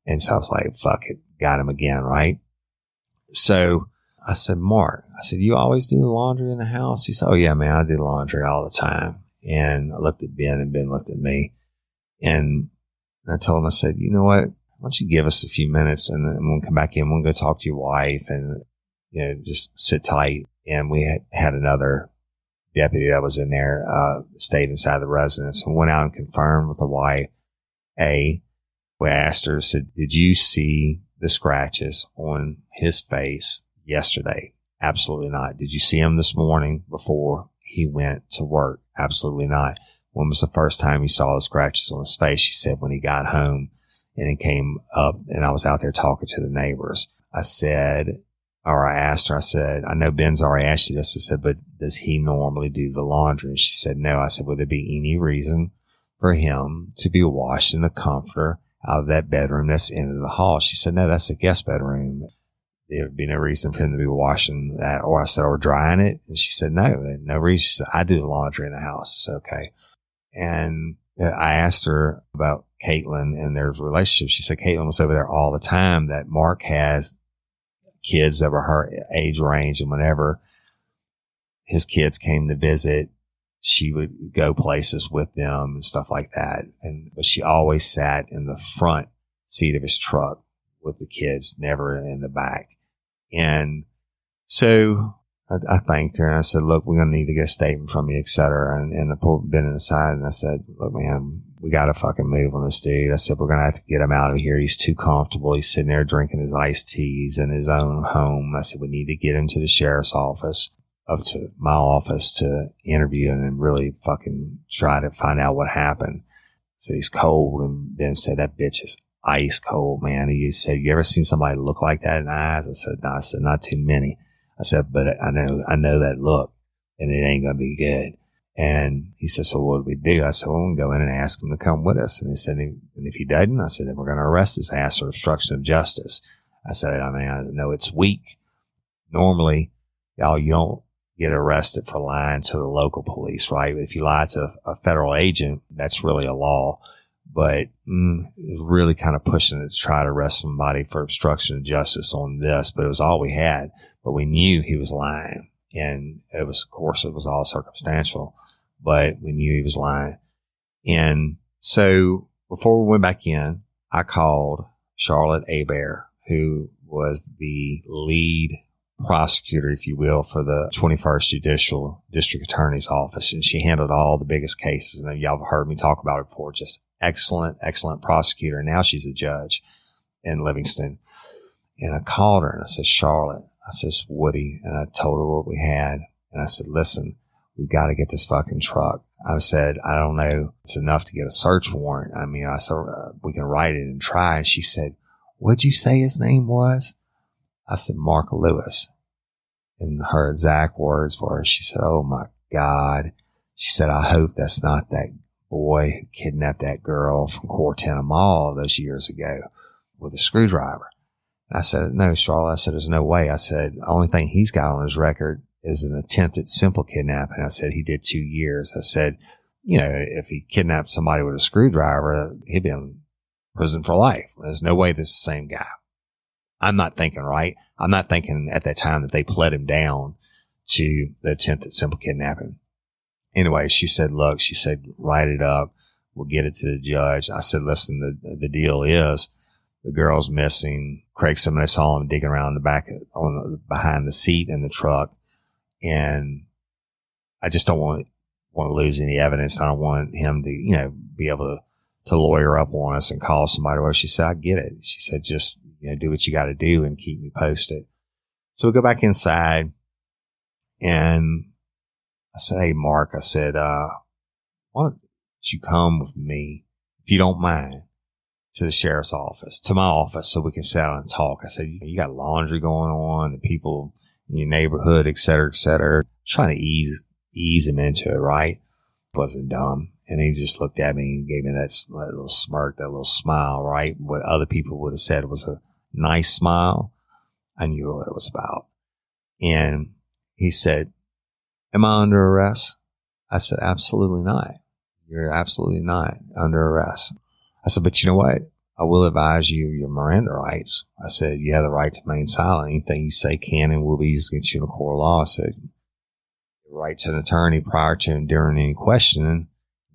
And so I was like, fuck it. Got him again, right? So I said, Mark, you always do the laundry in the house? He said, oh yeah, man, I do laundry all the time. And I looked at Ben, and Ben looked at me, and I told him, I said, you know what? Why don't you give us a few minutes, and then we'll come back in. We'll go talk to your wife, and, just sit tight. And we had another deputy that was in there, stayed inside the residence, and went out and confirmed with the wife. We asked her, said, did you see the scratches on his face yesterday? Absolutely not. Did you see him this morning before he went to work? Absolutely not. When was the first time you saw the scratches on his face? She said when he got home and he came up, and I was out there talking to the neighbors. I asked her, I said, I know Ben's already asked you this. I said, but does he normally do the laundry? And she said, no. I said, would there be any reason for him to be washing the comforter out of that bedroom that's into the hall? She said, no, that's the guest bedroom. There would be no reason for him to be washing that. Or I said, or drying it. And she said, no reason. She said, I do the laundry in the house. It's okay. And I asked her about Caitlin and their relationship. She said Caitlin was over there all the time, that Mark has kids that were her age range. And whenever his kids came to visit, she would go places with them and stuff like that. But she always sat in the front seat of his truck with the kids, never in the back. And so I thanked her, and I said, look, we're going to need to get a statement from you, et cetera. And I pulled Ben aside, and I said, look, man, we got to fucking move on this dude. I said, we're going to have to get him out of here. He's too comfortable. He's sitting there drinking his iced teas in his own home. I said, we need to get him to the sheriff's office, up to my office, to interview him and really fucking try to find out what happened. I said, he's cold. And Ben said, that bitch is ice cold, man. He said, you ever seen somebody look like that in the eyes? I said, no. I said, not too many. I said, but I know that look, and it ain't going to be good. And he said, so what do we do? I said, well, we'll go in and ask him to come with us. And he said, and if he doesn't, I said, then we're going to arrest his ass for obstruction of justice. I said, I know it's weak. Normally, you don't get arrested for lying to the local police, right? But if you lie to a federal agent, that's really a law. But it was really kind of pushing it to try to arrest somebody for obstruction of justice on this. But it was all we had. But we knew he was lying. And it was all circumstantial, but we knew he was lying. And so before we went back in, I called Charlotte Hebert, who was the lead prosecutor, if you will, for the 21st Judicial District Attorney's Office. And she handled all the biggest cases. And y'all have heard me talk about it before. Just excellent prosecutor. And now she's a judge in Livingston. And I called her and I said, Charlotte, I said, it's Woody. And I told her what we had. And I said, listen, we got to get this fucking truck. I said, I don't know. It's enough to get a search warrant. I mean, I said, we can write it and try. And she said, what'd you say his name was? I said, Mark Lewis. And her exact words were, she said, oh my God. She said, I hope that's not that boy who kidnapped that girl from Cortana Mall those years ago with a screwdriver. And I said, no, Charlotte. I said, there's no way. I said, the only thing he's got on his record is an attempted simple kidnapping. I said, he did 2 years. I said, you know, if he kidnapped somebody with a screwdriver, he'd be in prison for life. There's no way this is the same guy. I'm not thinking, right? I'm not thinking at that time that they pled him down to the attempted simple kidnapping. Anyway, she said, look, she said, write it up. We'll get it to the judge. I said, listen, the deal is the girl's missing. Craig somebody saw him digging around in the back behind the seat in the truck. And I just don't want to lose any evidence. I don't want him to, you know, be able to lawyer up on us and call somebody. Well, she said, I get it. She said, just, you know, do what you got to do and keep me posted. So we go back inside and I said, hey, Mark, I said, why don't you come with me, if you don't mind, to the sheriff's office, to my office, so we can sit down and talk. I said, you got laundry going on, the people in your neighborhood, et cetera, trying to ease him into it, right? Wasn't dumb. And he just looked at me and gave me that little smirk, that little smile, right? What other people would have said was a nice smile. I knew what it was about. And he said, am I under arrest? I said, absolutely not. You're absolutely not under arrest. I said, but you know what? I will advise you of your Miranda rights. I said, you have the right to remain silent. Anything you say can and will be used against you in a court of law. I said, the right to an attorney prior to and during any questioning.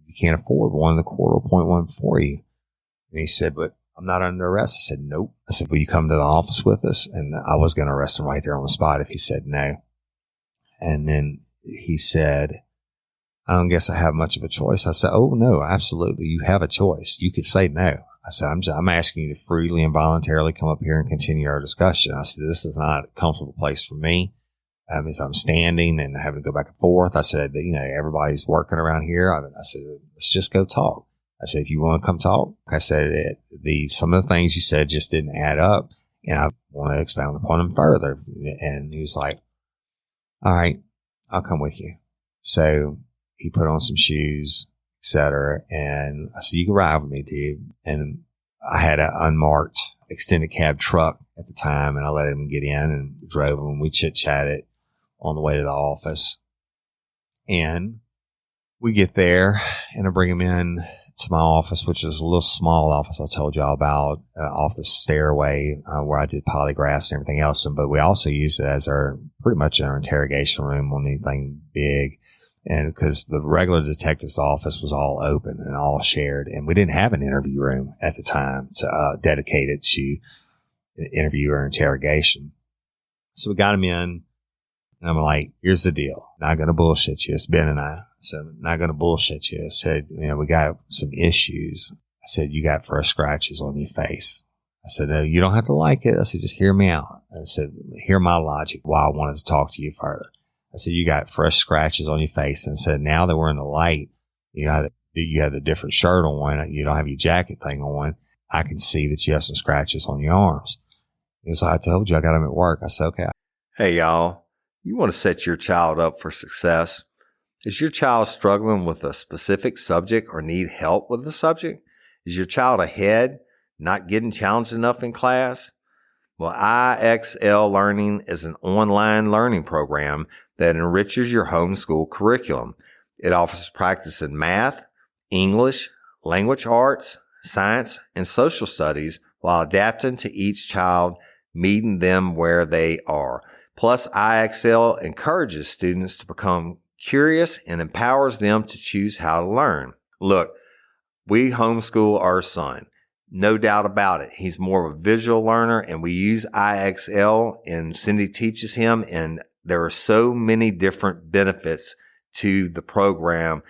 You can't afford one, the court will appoint one for you. And he said, but I'm not under arrest. I said, nope. I said, will you come to the office with us? And I was going to arrest him right there on the spot if he said no. And then he said, I don't guess I have much of a choice. I said, oh, no, absolutely. You have a choice. You could say no. I said, I'm asking you to freely and voluntarily come up here and continue our discussion. I said, this is not a comfortable place for me. I'm standing and having to go back and forth. I said, you know, everybody's working around here. I said, let's just go talk. I said, if you want to come talk, I said, some of the things you said just didn't add up. And I want to expound upon them further. And he was like, all right, I'll come with you. So he put on some shoes, etc. And I said, you can ride with me, dude. And I had an unmarked extended cab truck at the time, and I let him get in and drove him. We chit-chatted on the way to the office. And we get there, and I bring him in to my office, which is a little small office I told y'all about, off the stairway where I did polygraphs and everything else. But we also used it as pretty much our interrogation room on anything big. And because the regular detective's office was all open and all shared, and we didn't have an interview room at the time dedicated to interview or interrogation. So we got him in, and I'm like, here's the deal. Not going to bullshit you. It's Ben and I. So not going to bullshit you. I said, you know, we got some issues. I said, you got fresh scratches on your face. I said, no, you don't have to like it. I said, just hear me out. I said, hear my logic why I wanted to talk to you further. I said, you got fresh scratches on your face. And said, now that we're in the light, you know, you have the different shirt on, you don't have your jacket thing on. I can see that you have some scratches on your arms. He was like, I told you I got him at work. I said, okay. Hey, y'all, you want to set your child up for success? Is your child struggling with a specific subject or need help with the subject? Is your child ahead, not getting challenged enough in class? Well, IXL Learning is an online learning program that enriches your homeschool curriculum. It offers practice in math, English, language arts, science, and social studies while adapting to each child, meeting them where they are. Plus, IXL encourages students to become curious and empowers them to choose how to learn. Look, we homeschool our son. No doubt about it. He's more of a visual learner, and we use IXL, and Cindy teaches him, and there are so many different benefits to the program.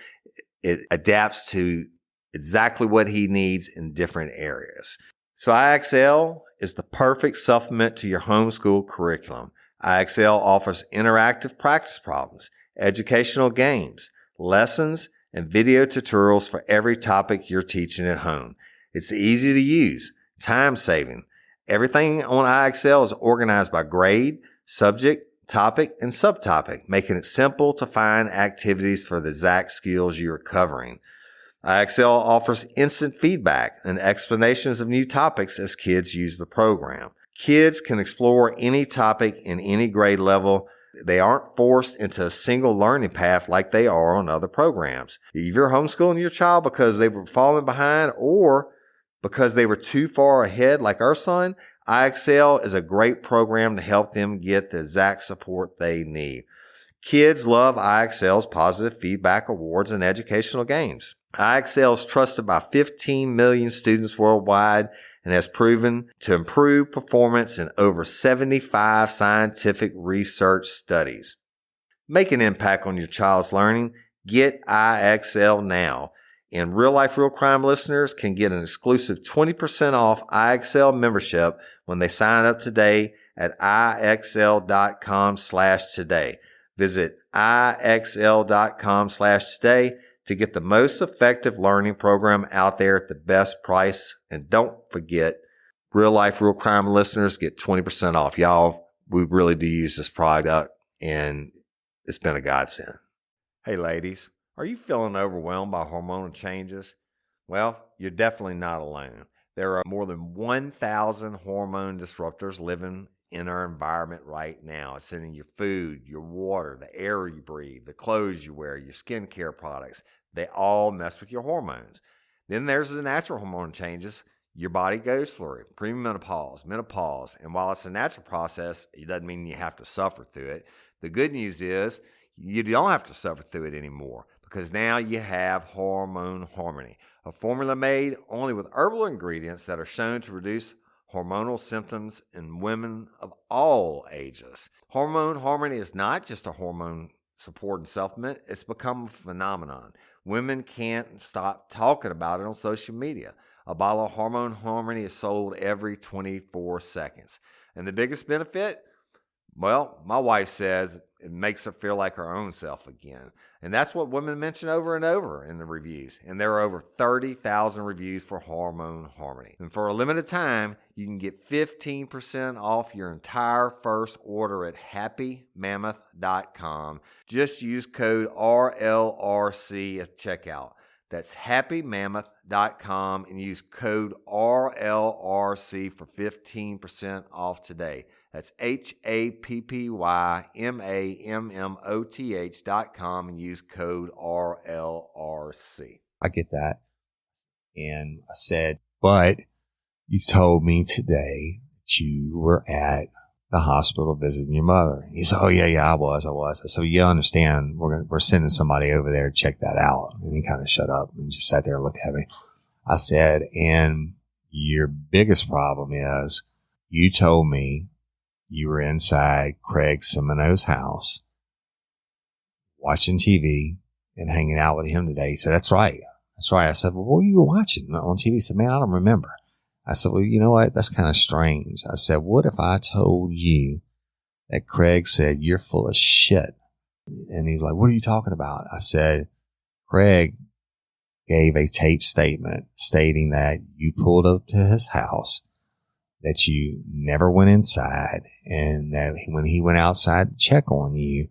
It adapts to exactly what he needs in different areas. So IXL is the perfect supplement to your homeschool curriculum. IXL offers interactive practice problems, educational games, lessons, and video tutorials for every topic you're teaching at home. It's easy to use, time-saving, Everything on IXL is organized by grade, subject, topic, and subtopic, making it simple to find activities for the exact skills you are covering. IXL offers instant feedback and explanations of new topics as kids use the program. Kids can explore any topic in any grade level. They aren't forced into a single learning path like they are on other programs. If you're homeschooling your child because they were falling behind or because they were too far ahead like our son, IXL is a great program to help them get the exact support they need. Kids love IXL's positive feedback awards and educational games. IXL is trusted by 15 million students worldwide and has proven to improve performance in over 75 scientific research studies. Make an impact on your child's learning. Get IXL now. And Real Life, Real Crime listeners can get an exclusive 20% off IXL membership when they sign up today at IXL.com/today. Visit IXL.com/today to get the most effective learning program out there at the best price. And don't forget, Real Life, Real Crime listeners get 20% off. Y'all, we really do use this product and it's been a godsend. Hey ladies, are you feeling overwhelmed by hormonal changes? Well, you're definitely not alone. There are more than 1,000 hormone disruptors living in our environment right now. It's in your food, your water, the air you breathe, the clothes you wear, your skincare products. They all mess with your hormones. Then there's the natural hormone changes your body goes through, premenopause, menopause. And while it's a natural process, it doesn't mean you have to suffer through it. The good news is you don't have to suffer through it anymore because now you have Hormone Harmony, a formula made only with herbal ingredients that are shown to reduce hormonal symptoms in women of all ages. Hormone Harmony is not just a hormone support and supplement. It's become a phenomenon. Women can't stop talking about it on social media. A bottle of Hormone Harmony is sold every 24 seconds. And the biggest benefit? Well, my wife says it makes her feel like her own self again. And that's what women mention over and over in the reviews. And there are over 30,000 reviews for Hormone Harmony. And for a limited time, you can get 15% off your entire first order at happymammoth.com. Just use code RLRC at checkout. That's happymammoth.com and use code RLRC for 15% off today. That's happymammoth.com and use code RLRC. I get that. And I said, but you told me today that you were at the hospital visiting your mother. He said, oh, yeah, I was. I said, you understand, we're sending somebody over there to check that out. And he kind of shut up and just sat there and looked at me. I said, and your biggest problem is you told me you were inside Craig Semino's house watching TV and hanging out with him today. He said, that's right. I said, well, what were you watching on TV? He said, man, I don't remember. I said, well, you know what? That's kind of strange. I said, what if I told you that Craig said you're full of shit? And he was like, what are you talking about? I said, Craig gave a tape statement stating that you pulled up to his house, that you never went inside, and that when he went outside to check on you,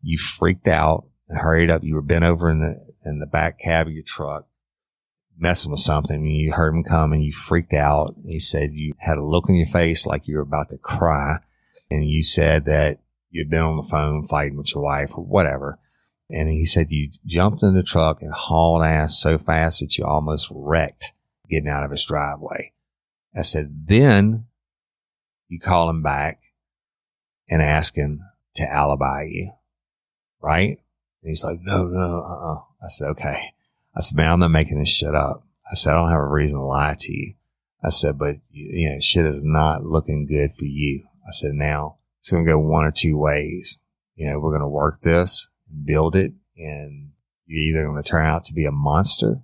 you freaked out and hurried up. You were bent over in the back cab of your truck, messing with something, and you heard him come and you freaked out. He said you had a look on your face like you were about to cry, and you said that you'd been on the phone fighting with your wife or whatever. And he said you jumped in the truck and hauled ass so fast that you almost wrecked getting out of his driveway. I said, then you call him back and ask him to alibi you, right? And he's like, no. I said, okay. I said, man, I'm not making this shit up. I said, I don't have a reason to lie to you. I said, but shit is not looking good for you. I said, now it's going to go one or two ways. We're going to work this and build it, and you're either going to turn out to be a monster,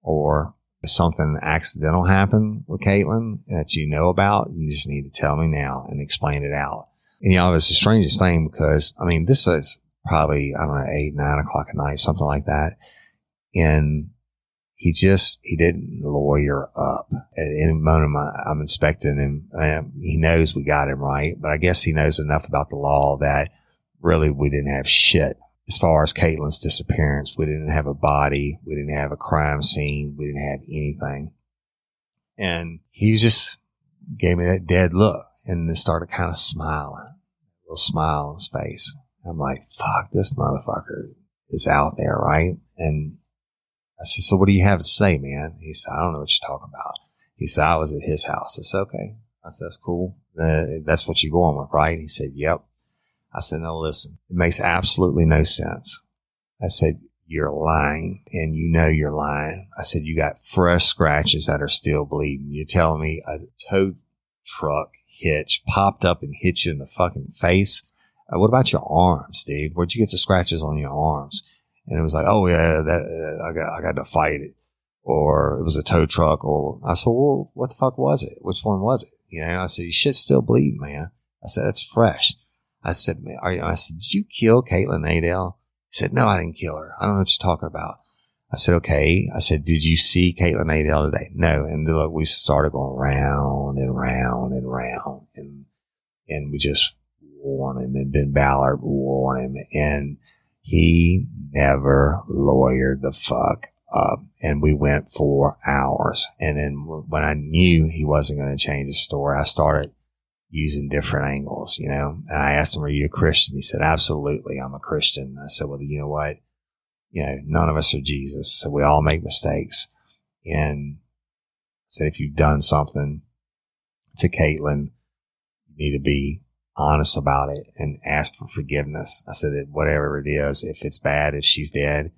or if something accidental happened with Caitlin that you know about, you just need to tell me now and explain it out. And it's the strangest thing because, this is probably, 8, 9 o'clock at night, something like that. And he didn't lawyer up. At any moment, I'm inspecting him. He knows we got him right, but I guess he knows enough about the law that really we didn't have shit. As far as Caitlin's disappearance, we didn't have a body. We didn't have a crime scene. We didn't have anything. And he just gave me that dead look and then started kind of smiling, a little smile on his face. I'm like, fuck, this motherfucker is out there, right? And I said, so what do you have to say, man? He said, I don't know what you're talking about. He said, I was at his house. I said, okay. I said, that's cool. That's what you're going with, right? He said, yep. I said, no, listen, it makes absolutely no sense. I said, you're lying and you know you're lying. I said, you got fresh scratches that are still bleeding. You're telling me a tow truck hitch popped up and hit you in the fucking face? What about your arms, dude? Where'd you get the scratches on your arms? And it was like, oh yeah, I got to fight it. Or it was a tow truck. Or I said, well, what the fuck was it? Which one was it? You know, I said, your shit's still bleeding, man. I said, that's fresh. I said, man, I said, did you kill Caitlin Adele? He said, no, I didn't kill her. I don't know what you're talking about. I said, okay. I said, did you see Caitlin Adele today? No. And look, we started going round and round and round. And we just warned him, and Ben Ballard warned him. And he never lawyered the fuck up. And we went for hours. And then when I knew he wasn't going to change his story, I started using different angles, you know. And I asked him, are you a Christian? He said, absolutely, I'm a Christian. I said, well, you know what? You know, none of us are Jesus. So we all make mistakes. And I said, if you've done something to Caitlin, you need to be honest about it and ask for forgiveness. I said that whatever it is, if it's bad, if she's dead,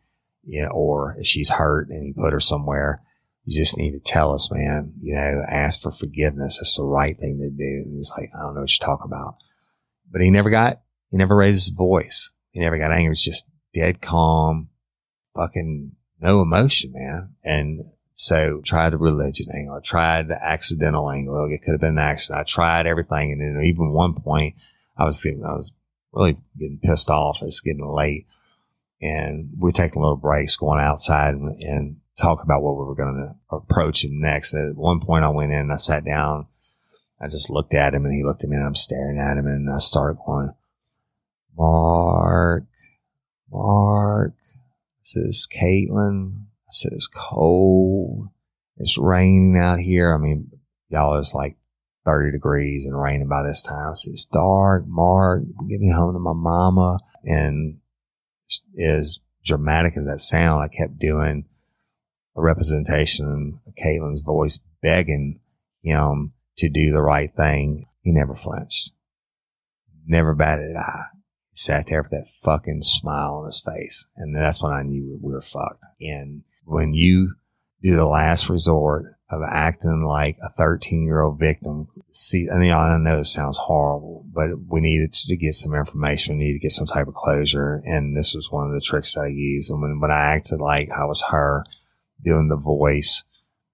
you know, or if she's hurt and you put her somewhere, you just need to tell us, man, you know, ask for forgiveness. That's the right thing to do. And he was like, I don't know what you're talking about. But he never raised his voice. He never got angry. It was just dead calm, fucking no emotion, man. And so tried the religion angle. I tried the accidental angle. It could have been an accident. I tried everything. And then even one point I was really getting pissed off. It's getting late and we're taking little breaks, going outside and talk about what we were going to approach him next. At one point I went in and I sat down. I just looked at him and he looked at me and I'm staring at him and I started going, Mark. I said, it's Caitlin. I said, it's cold. It's raining out here. I mean, y'all, it's like 30 degrees and raining by this time. I said, it's dark. Mark, get me home to my mama. And as dramatic as that sound, I kept doing a representation of Caitlin's voice begging him to do the right thing. He never flinched. Never batted an eye. He sat there with that fucking smile on his face. And that's when I knew we were fucked. And when you do the last resort of acting like a 13-year-old victim, see, I mean, I know it sounds horrible, but we needed to get some information. We needed to get some type of closure. And this was one of the tricks that I used. And when I acted like I was her, doing the voice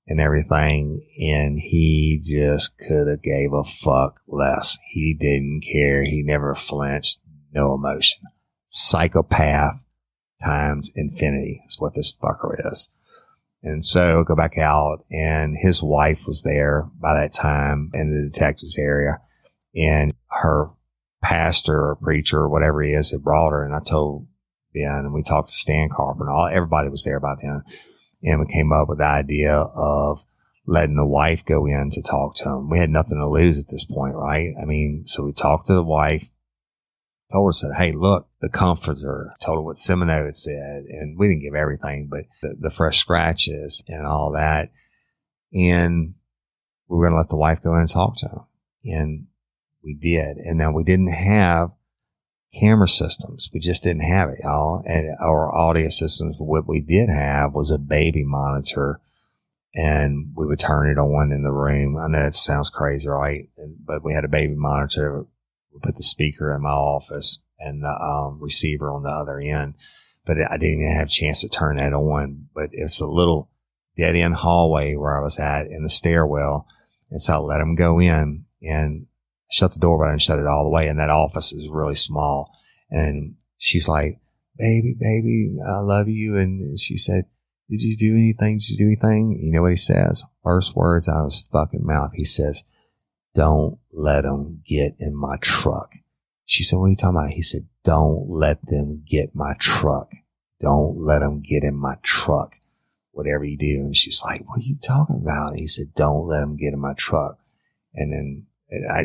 and everything, and he just could have gave a fuck less. He didn't care. He never flinched. No emotion. Psychopath times infinity is what this fucker is. And so go back out, and his wife was there by that time in the detective's area, and her pastor or preacher or whatever he is had brought her. And I told Ben, and we talked to Stan Carper, and everybody was there by then. And we came up with the idea of letting the wife go in to talk to him. We had nothing to lose at this point, right? I mean, so we talked to the wife, told her, said, hey, look, the comforter, told her what Semino had said. And we didn't give everything, but the fresh scratches and all that. And we were going to let the wife go in and talk to him. And we did. And now we didn't have camera systems. We just didn't have it, y'all. And our audio systems, what we did have was a baby monitor, and we would turn it on in the room. I know it sounds crazy, right? But we had a baby monitor. We put the speaker in my office and the receiver on the other end, but I didn't even have a chance to turn that on. But it's a little dead end hallway where I was at in the stairwell. And so I let him go in and shut the door, but I didn't shut it all the way. And that office is really small. And she's like, baby, I love you. And she said, Did you do anything? Did you do anything? You know what he says? First words out of his fucking mouth. He says, don't let them get in my truck. She said, what are you talking about? He said, don't let them get my truck. Don't let them get in my truck. Whatever you do. And she's like, what are you talking about? And he said, don't let them get in my truck. And then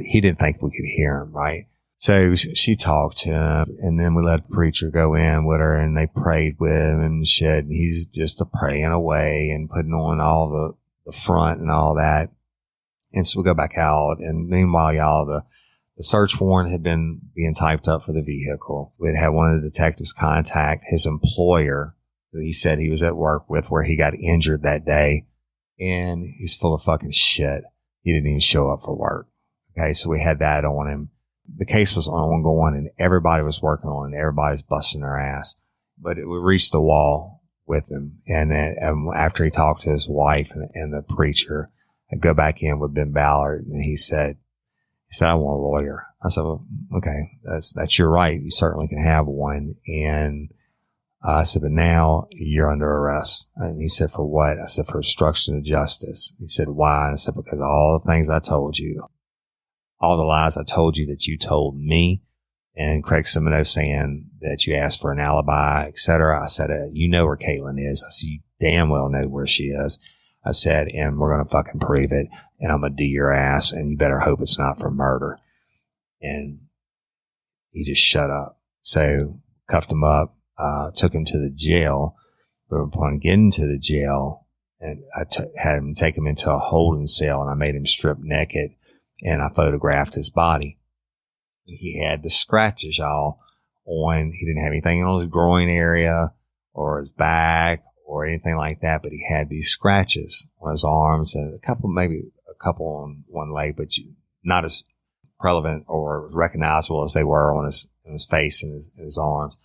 he didn't think we could hear him, right? So she talked to him, and then we let the preacher go in with her, and they prayed with him and shit. And he's just praying away and putting on all the front and all that. And so we go back out, and meanwhile, y'all, the search warrant had been being typed up for the vehicle. We'd had one of the detectives contact his employer, who he said he was at work with, where he got injured that day, and he's full of fucking shit. He didn't even show up for work. Okay, so we had that on him. The case was ongoing, and everybody was working on it. Everybody was busting their ass. But we reached the wall with him. And after he talked to his wife and the preacher, I go back in with Ben Ballard, and he said, I want a lawyer. I said, well, okay, that's your right. You certainly can have one. And I said, but now you're under arrest. And he said, for what? I said, for obstruction of justice. He said, why? And I said, because of all the things I told you. All the lies I told you that you told me, and Craig Semino saying that you asked for an alibi, etc. I said, you know where Caitlin is. I said, you damn well know where she is. I said, and we're going to fucking prove it, and I'm going to do your ass, and you better hope it's not for murder. And he just shut up. So cuffed him up, took him to the jail. But upon getting to the jail, and I had him take him into a holding cell, and I made him strip naked. And I photographed his body. And he had the scratches, y'all, on, he didn't have anything on his groin area or his back or anything like that, but he had these scratches on his arms and maybe a couple on one leg, but not as prevalent or as recognizable as they were on his face and his arms.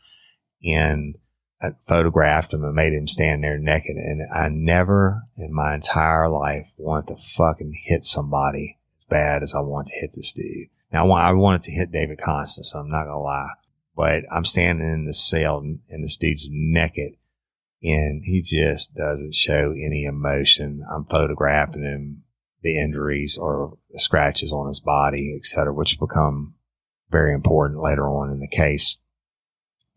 And I photographed him and made him stand there naked. And I never in my entire life wanted to fucking hit somebody bad as I want to hit this dude. Now, I wanted to hit David Constance, I'm not going to lie. But I'm standing in the cell and this dude's naked, and he just doesn't show any emotion. I'm photographing him, the injuries or the scratches on his body, etc., which become very important later on in the case.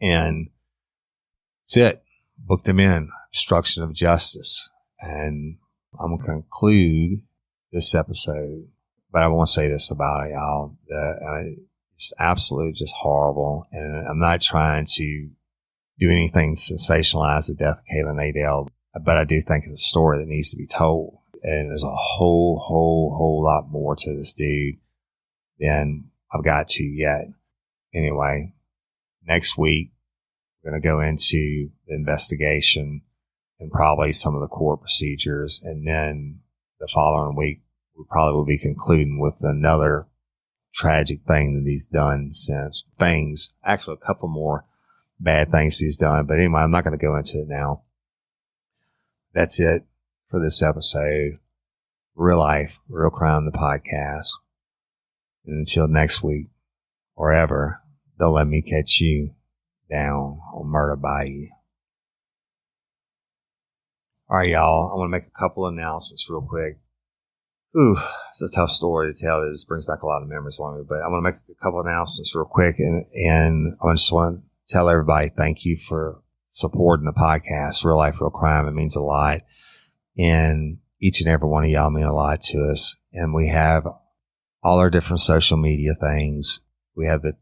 And that's it. Booked him in. Obstruction of justice. And I'm going to conclude this episode. But I want to say this about it, y'all. It's absolutely just horrible. And I'm not trying to do anything to sensationalize the death of Caitlin Adele, but I do think it's a story that needs to be told. And there's a whole lot more to this dude than I've got to yet. Anyway, next week, we're going to go into the investigation and probably some of the court procedures. And then the following week, we probably will be concluding with another tragic thing that he's done since. Actually a couple more bad things he's done. But anyway, I'm not going to go into it now. That's it for this episode. Real Life, Real Crime, the podcast. And until next week, or ever, don't let me catch you down on Murder Bayou. All right, y'all. I want to make a couple announcements real quick. Ooh, it's a tough story to tell. It just brings back a lot of memories for me. But I want to make a couple of announcements real quick. And I just want to tell everybody thank you for supporting the podcast, Real Life, Real Crime. It means a lot. And each and every one of y'all mean a lot to us. And we have all our different social media things. We have the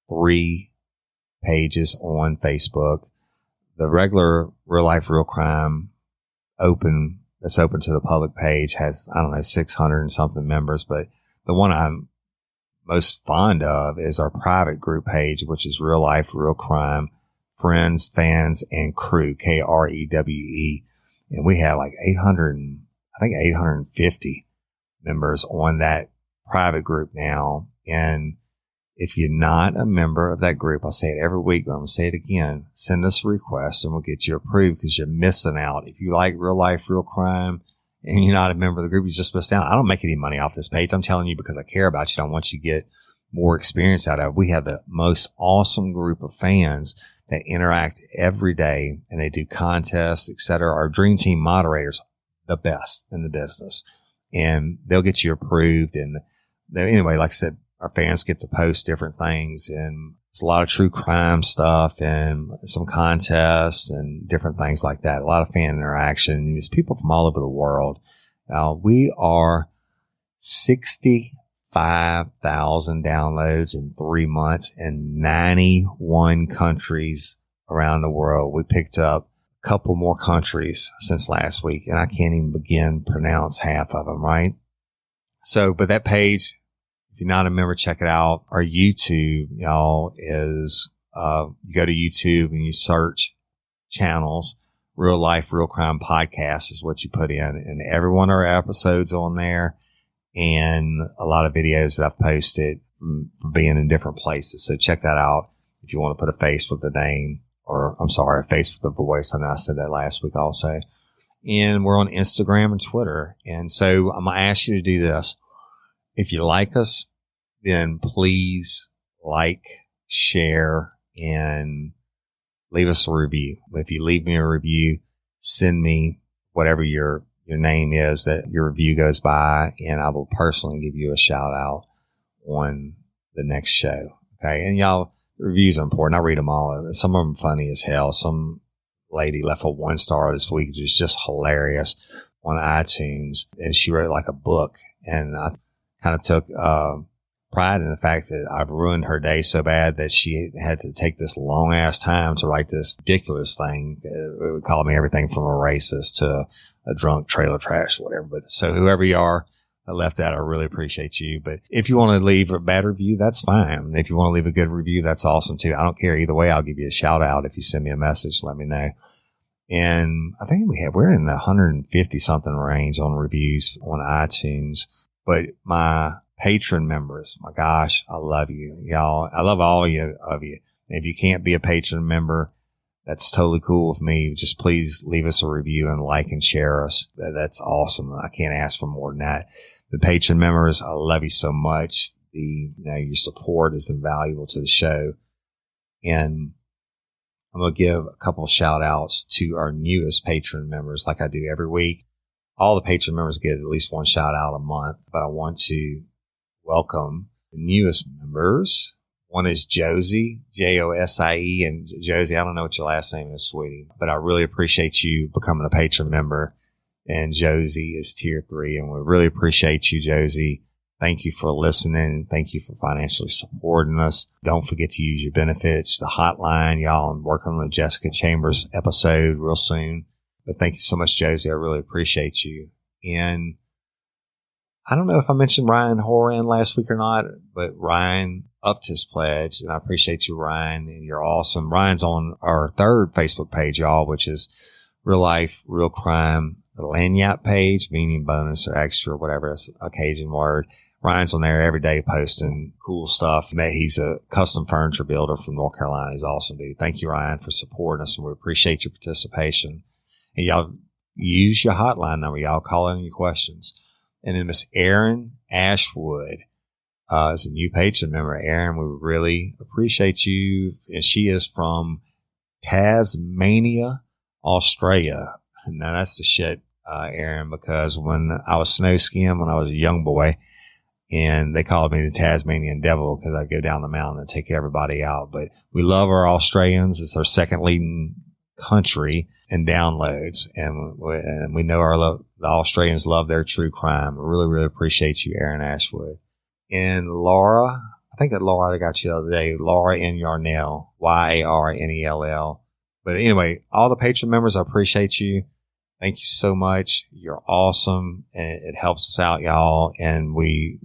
3 pages on Facebook. The regular Real Life, Real Crime that's open to the public page has, 600 and something members. But the one I'm most fond of is our private group page, which is Real Life, Real Crime, Friends, Fans, and Crew, KREWE. And we have like 850 members on that private group now. And if you're not a member of that group, I say it every week, but I'm going to say it again. Send us a request and we'll get you approved because you're missing out. If you like Real Life, Real Crime and you're not a member of the group, you just missed out. I don't make any money off this page. I'm telling you because I care about you. I want you to get more experience out of it. We have the most awesome group of fans that interact every day, and they do contests, etc. Our dream team moderators, the best in the business, and they'll get you approved. And anyway, like I said, our fans get to post different things, and it's a lot of true crime stuff and some contests and different things like that. A lot of fan interaction. There's people from all over the world. We are 65,000 downloads in 3 months in 91 countries around the world. We picked up a couple more countries since last week, and I can't even begin to pronounce half of them, right? So, but that page, if you're not a member, check it out. Our YouTube, y'all, is, you go to YouTube and you search channels. Real Life, Real Crime Podcast is what you put in, and every one of our episodes on there, and a lot of videos that I've posted from being in different places. So check that out if you want to put a face with the name, or I'm sorry, a face with the voice. I know I said that last week also. And we're on Instagram and Twitter. And so I'm going to ask you to do this. If you like us, then please like, share, and leave us a review. If you leave me a review, send me whatever your name is that your review goes by, and I will personally give you a shout out on the next show. Okay. And y'all, reviews are important. I read them all. Some of them funny as hell. Some lady left a 1-star this week. It was just hilarious on iTunes, and she wrote like a book, and I kind of took, pride in the fact that I've ruined her day so bad that she had to take this long ass time to write this ridiculous thing. It would call me everything from a racist to a drunk trailer trash, whatever. But so whoever you are, I left that. I really appreciate you. But if you want to leave a bad review, that's fine. If you want to leave a good review, that's awesome too. I don't care either way. I'll give you a shout out if you send me a message. Let me know. And I think we're in the 150 something range on reviews on iTunes. But my patron members, my gosh, I love you, y'all. I love all of you. If you can't be a patron member, that's totally cool with me. Just please leave us a review and like and share us. That's awesome. I can't ask for more than that. The patron members, I love you so much. Your support is invaluable to the show. And I'm going to give a couple of shout outs to our newest patron members, like I do every week. All the patron members get at least one shout out a month, but I want to welcome the newest members. One is Josie, Josie. And Josie, I don't know what your last name is, sweetie, but I really appreciate you becoming a patron member. And Josie is tier 3. And we really appreciate you, Josie. Thank you for listening. Thank you for financially supporting us. Don't forget to use your benefits, the hotline, y'all. I'm working on the Jessica Chambers episode real soon. But thank you so much, Josie. I really appreciate you. And I don't know if I mentioned Ryan Horan last week or not, but Ryan upped his pledge, and I appreciate you, Ryan, and you're awesome. Ryan's on our 3rd Facebook page, y'all, which is Real Life, Real Crime, the Lanyap page, meaning bonus or extra, whatever, that's a Cajun word. Ryan's on there every day posting cool stuff. He's a custom furniture builder from North Carolina. He's awesome, dude. Thank you, Ryan, for supporting us, and we appreciate your participation. And y'all use your hotline number. Y'all call in your questions. And then Miss Erin Ashwood is a new patron member. Erin, we really appreciate you. And she is from Tasmania, Australia. Now that's the shit, Erin, because when I was snow skiing when I was a young boy, and they called me the Tasmanian Devil because I go down the mountain and take everybody out. But we love our Australians. It's our second leading country in downloads, and we know the Australians love their true crime. We really, really appreciate you, Erin Ashwood. And Laura, I think that Laura, I got you the other day, Laura N. Yarnell, Yarnell. But anyway, all the patron members, I appreciate you. Thank you so much. You're awesome. And it helps us out, y'all. And we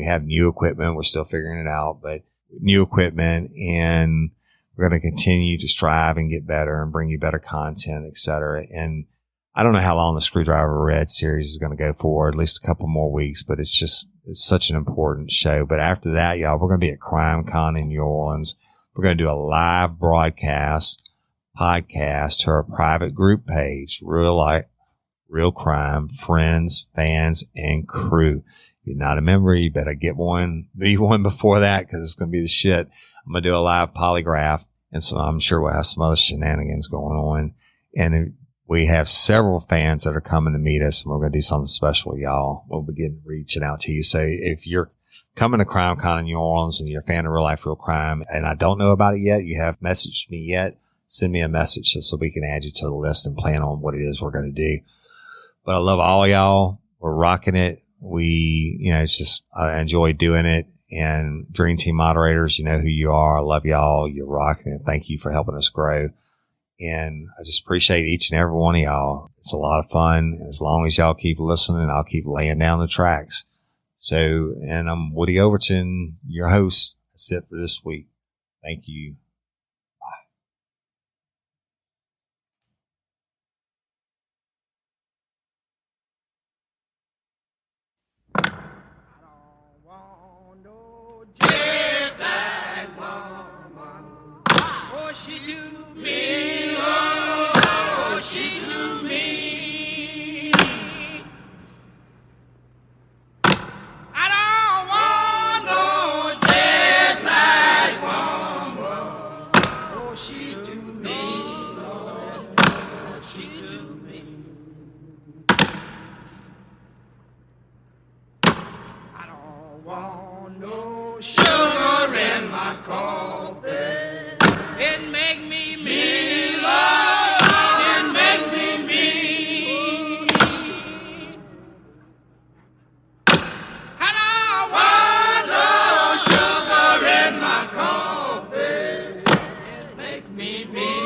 have new equipment. We're still figuring it out, but new equipment, and we're going to continue to strive and get better and bring you better content, et cetera. And I don't know how long the Screwdriver Red series is going to go for, at least a couple more weeks, but it's such an important show. But after that, y'all, we're going to be at CrimeCon in New Orleans. We're going to do a live podcast to our private group page, Real Life, Real Crime, Friends, Fans, and Crew. If you're not a member, you better get one, be one before that, because it's going to be the shit. I'm going to do a live polygraph, And so I'm sure we'll have some other shenanigans going on. And we have several fans that are coming to meet us, and we're going to do something special with y'all. We'll begin reaching out to you. So if you're coming to CrimeCon in New Orleans and you're a fan of Real Life, Real Crime, and I don't know about it yet, you have messaged me yet, send me a message so we can add you to the list and plan on what it is we're going to do. But I love all y'all. We're rocking it. It's just, I enjoy doing it. And Dream Team moderators, you know who you are. I love y'all. You're rocking it. Thank you for helping us grow. And I just appreciate each and every one of y'all. It's a lot of fun. And as long as y'all keep listening, I'll keep laying down the tracks. So, and I'm Woody Overton, your host. That's it for this week. Thank you. She to me, oh, she to me. I don't want no dead black woman. Oh, she to me, oh, she to me. I don't want no sugar in my coffee. It make me mean, Lord, it make me mean. And I want no sugar in my coffee. It make me mean.